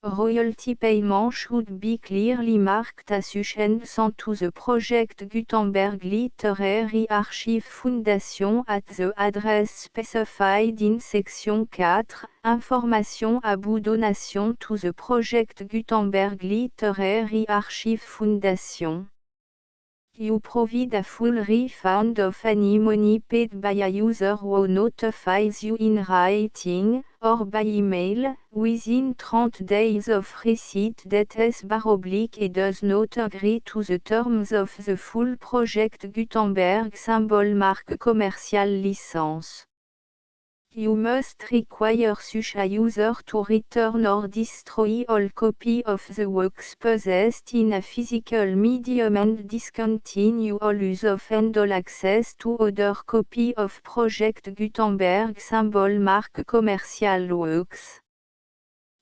Royalty payment should be clearly marked association to the project Gutenberg Literary Archive Foundation at the address specified in section 4, Information about donation to the project Gutenberg Literary Archive Foundation. You provide a full refund of any money paid by a user who notifies you in writing, or by email, within 30 days of receipt that et does not agree to the terms of the full project Gutenberg symbol marque commerciale license. You must require such a user to return or destroy all copy of the works possessed in a physical medium and discontinue all use of and all access to other copy of project Gutenberg symbol marque commerciale works.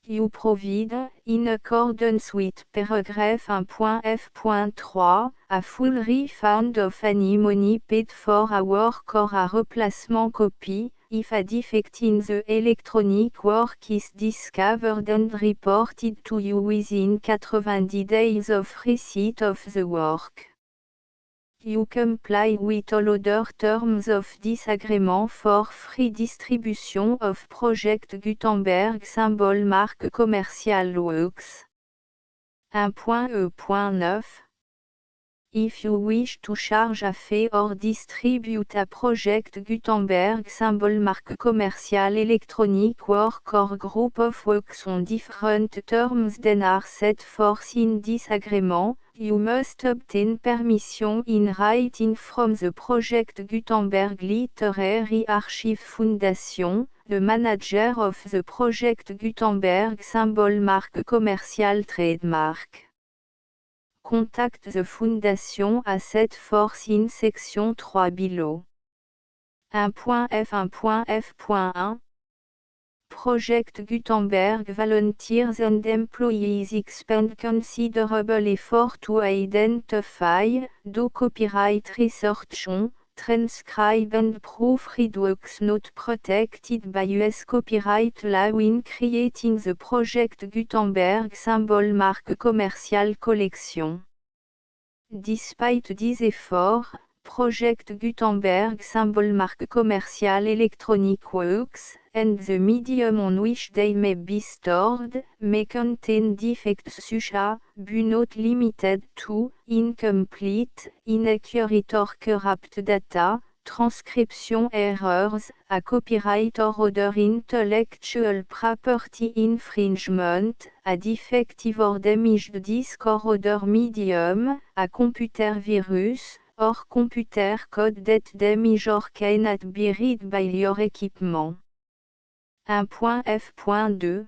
You provide, in accordance with paragraph 1.f.3, a full refund of any money paid for a work or a replacement copy, if a defect in the electronic work is discovered and reported to you within 90 days of receipt of the work. You comply with all other terms of this agreement for free distribution of project Gutenberg symbol marque commerciale works. 1.e.9 If you wish to charge a fee or distribute a project Gutenberg symbol marque commerciale electronic work or group of works on different terms than are set forth in this agreement, you must obtain permission in writing from the project Gutenberg Literary Archive Foundation, the manager of the project Gutenberg symbol marque commerciale trademark. Contact the Foundation à set forth in section 3 below. 1.f.1.f.1 Project Gutenberg volunteers and employees expend considerable effort to identify, do copyright research on, transcribe and proofread works not protected by US copyright law in creating the project Gutenberg symbol marque commerciale collection. Despite these efforts, Project Gutenberg symbol marque commerciale electronic works, and the medium on which they may be stored, may contain defects such as, but not limited to, incomplete, inaccurate or corrupt data, transcription errors, a copyright or other intellectual property infringement, a defective or damaged disk or other medium, a computer virus, or computer code that damage or cannot be read by your equipment. 1.f.2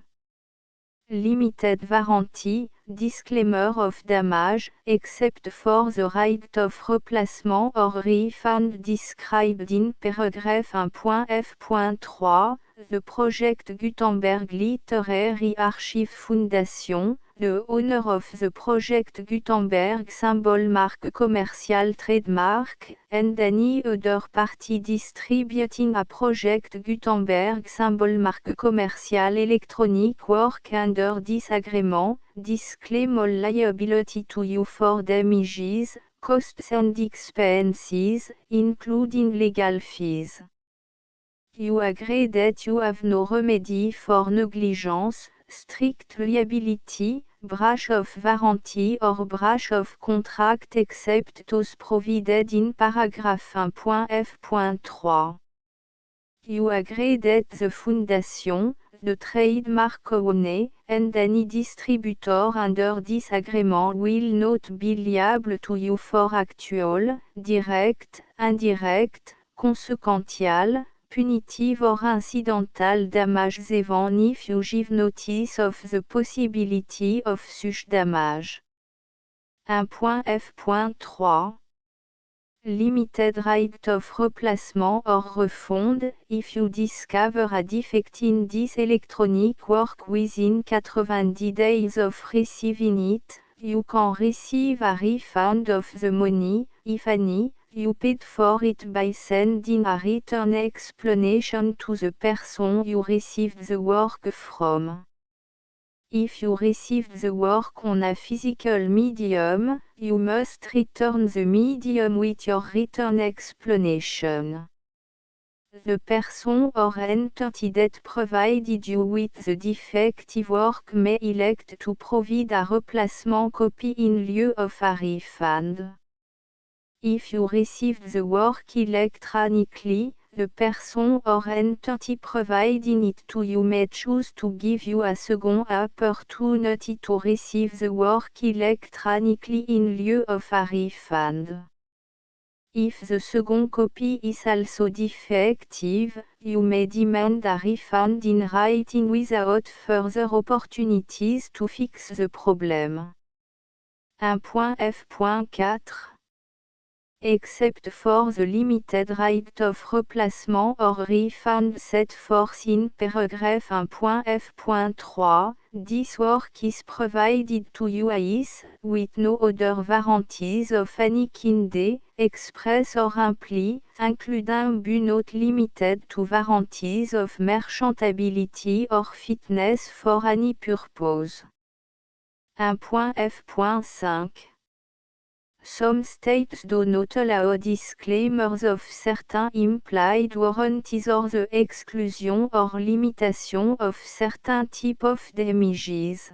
Limited warranty, disclaimer of damage, except for the right of replacement or refund described in paragraph 1.f.3, the project Gutenberg Literary Archive Foundation, the owner of the project Gutenberg symbol mark commercial trademark, and any other party distributing a project Gutenberg symbol mark commercial electronic work under this agreement, disclaim all liability to you for damages, costs and expenses, including legal fees. You agree that you have no remedy for negligence, strict liability, breach of warranty or breach of contract except those provided in paragraph 1.f.3. You agree that the Foundation, the trademark owner, and any distributor under this agreement will not be liable to you for actual, direct, indirect, consequential, punitive or incidental damages even if you give notice of the possibility of such damage. 1.f.3 Limited right of replacement or refund, if you discover a defect in this electronic work within 90 days of receiving it, you can receive a refund of the money, if any, you paid for it by sending a written explanation to the person you received the work from. If you received the work on a physical medium, you must return the medium with your written explanation. The person or entity that provided you with the defective work may elect to provide a replacement copy in lieu of a refund. If you received the work electronically, the person or entity providing it to you may choose to give you a second opportunity to receive the work electronically in lieu of a refund. If the second copy is also defective, you may demand a refund in writing without further opportunities to fix the problem. 1.f.4 Except for the limited right of replacement or refund set forth in paragraph 1.f.3, this work is provided to you as, with no other warranties of any kind, express or implied, including but not limited to warranties of merchantability or fitness for any purpose. 1.f.5 Some states do not allow disclaimers of certain implied warranties or the exclusion or limitation of certain type of damages.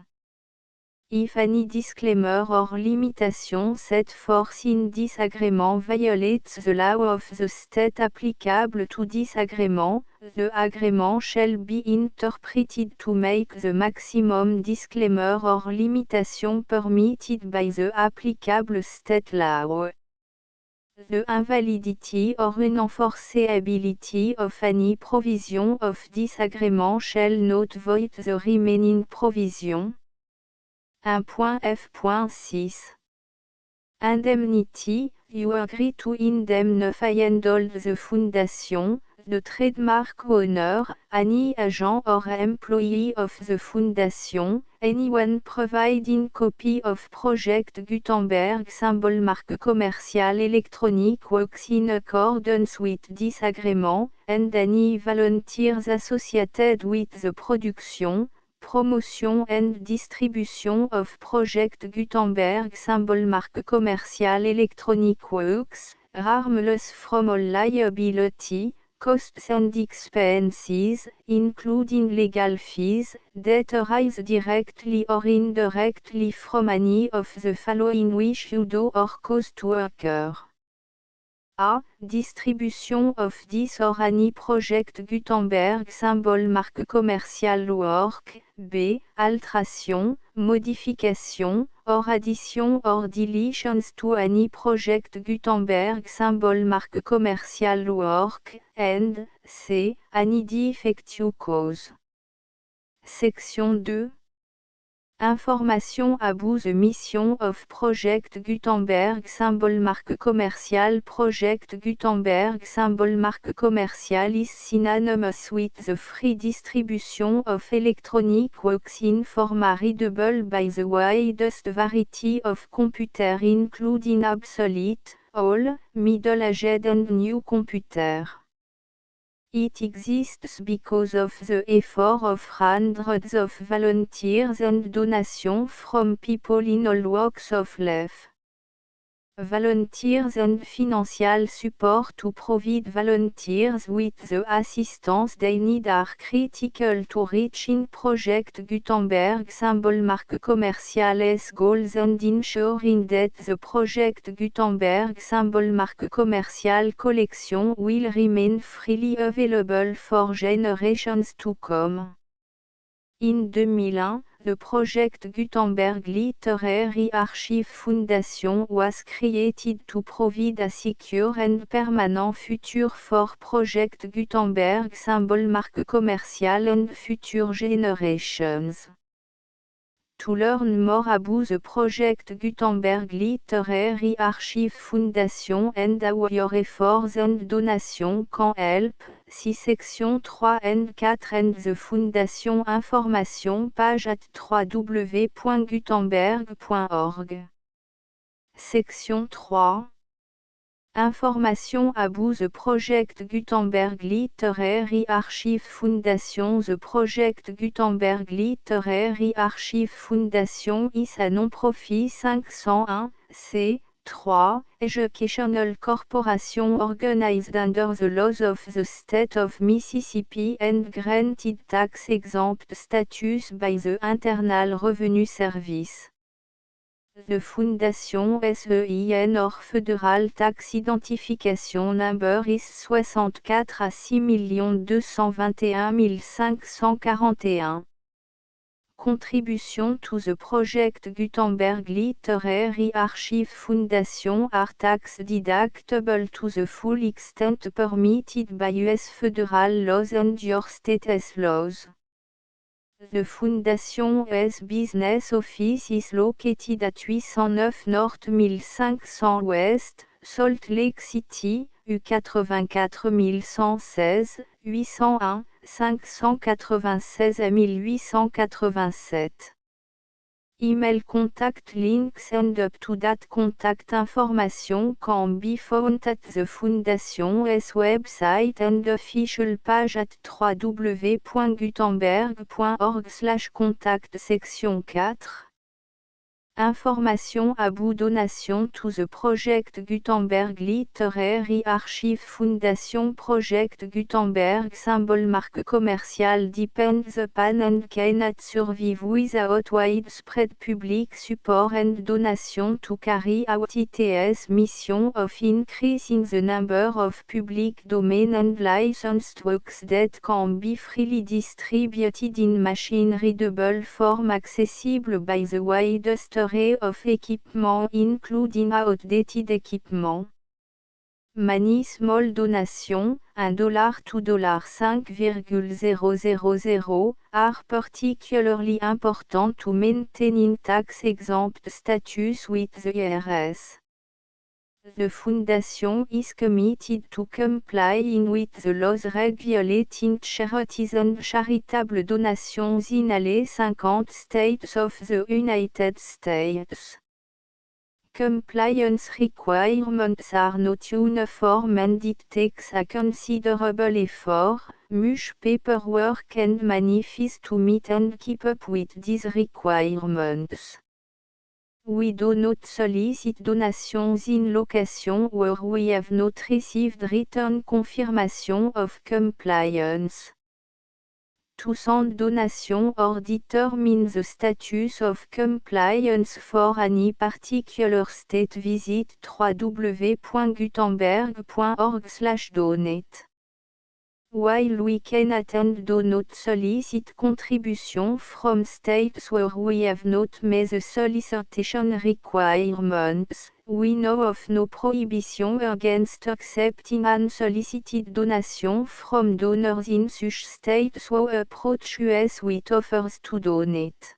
If any disclaimer or limitation set forth in this agreement violates the law of the state applicable to this agreement, the agreement shall be interpreted to make the maximum disclaimer or limitation permitted by the applicable state law. The invalidity or unenforceability of any provision of this agreement shall not void the remaining provision. 1.f.6 Indemnity, you agree to indemnify and all the Foundation, the trademark owner, any agent or employee of the Foundation, anyone providing copy of Project Gutenberg symbol mark commercial electronic works in accordance with this agreement, and any volunteers associated with the production, promotion and distribution of Project Gutenberg symbol mark commercial electronic works, harmless from all liability, costs and expenses, including legal fees, that arise directly or indirectly from any of the following which you do or cause to occur. A. Distribution of this or any Project Gutenberg symbol mark commercial work. B. Alteration, modification, or addition or deletions to any Project Gutenberg symbol mark commercial work. And C. Any defect you cause. Section 2. Information about the mission of Project Gutenberg symbol marque commerciale. Project Gutenberg symbol marque commerciale is synonymous with the free distribution of electronic works in format readable by the widest variety of computer including obsolete, old, middle-aged and new computer. It exists because of the effort of hundreds of volunteers and donations from people in all walks of life. Volunteers and financial support to provide volunteers with the assistance they need are critical to reaching Project Gutenberg symbol marque commerciales goals and ensuring that the Project Gutenberg symbol marque commercial collection will remain freely available for generations to come. In 2001, the Project Gutenberg Literary Archive Foundation was created to provide a secure and permanent future for Project Gutenberg symbol marque commercial and future generations. To learn more about the Project Gutenberg Literary Archive Foundation and how your efforts and donations can help, see section 3 and 4 and the Foundation information page at www.gutenberg.org. Section 3. Information about the Project Gutenberg Literary Archive Foundation. The Project Gutenberg Literary Archive Foundation is a non-profit 501, c3, educational corporation organized under the laws of the state of Mississippi and granted tax-exempt status by the Internal Revenue Service. The Foundation SEIN or Federal Tax Identification Number is 64 à 6 221 541. Contribution to the Project Gutenberg Literary Archive Foundation are tax deductible to the full extent permitted by U.S. federal laws and your state's laws. The Foundation's business office is located at 809 North 1500 West, Salt Lake City, U84 116, 801, 596 à 1887. Email contact links and up-to-date contact information can be found at the Foundation's website and official page at www.gutenberg.org/contact. Section 4. Information about donation to the Project Gutenberg Literary Archive Foundation. Project Gutenberg symbol marque commercial depends upon and cannot survive without widespread public support and donation to carry out its mission of increasing the number of public domain and licensed works that can be freely distributed in machine-readable form accessible by the widest array of equipment including outdated equipment. Many small donations, $1 to $5,000, are particularly important to maintaining tax-exempt status with the IRS. The Foundation is committed to complying with the laws regulating charities and charitable donations in all 50 states of the United States. Compliance requirements are not uniform and it takes a considerable effort, much paperwork and money fees to meet and keep up with these requirements. We do not solicit donations in locations where we have not received written confirmation of compliance. To send donation or determine the status of compliance for any particular state, visit www.gutenberg.org/donate. While we cannot and do not solicit contribution from states where we have not met the solicitation requirements, we know of no prohibition against accepting unsolicited donation from donors in such states who approach us with offers to donate.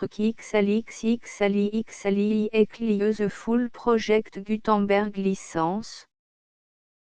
XALI XALI XALI XALI The Full Project Gutenberg Licence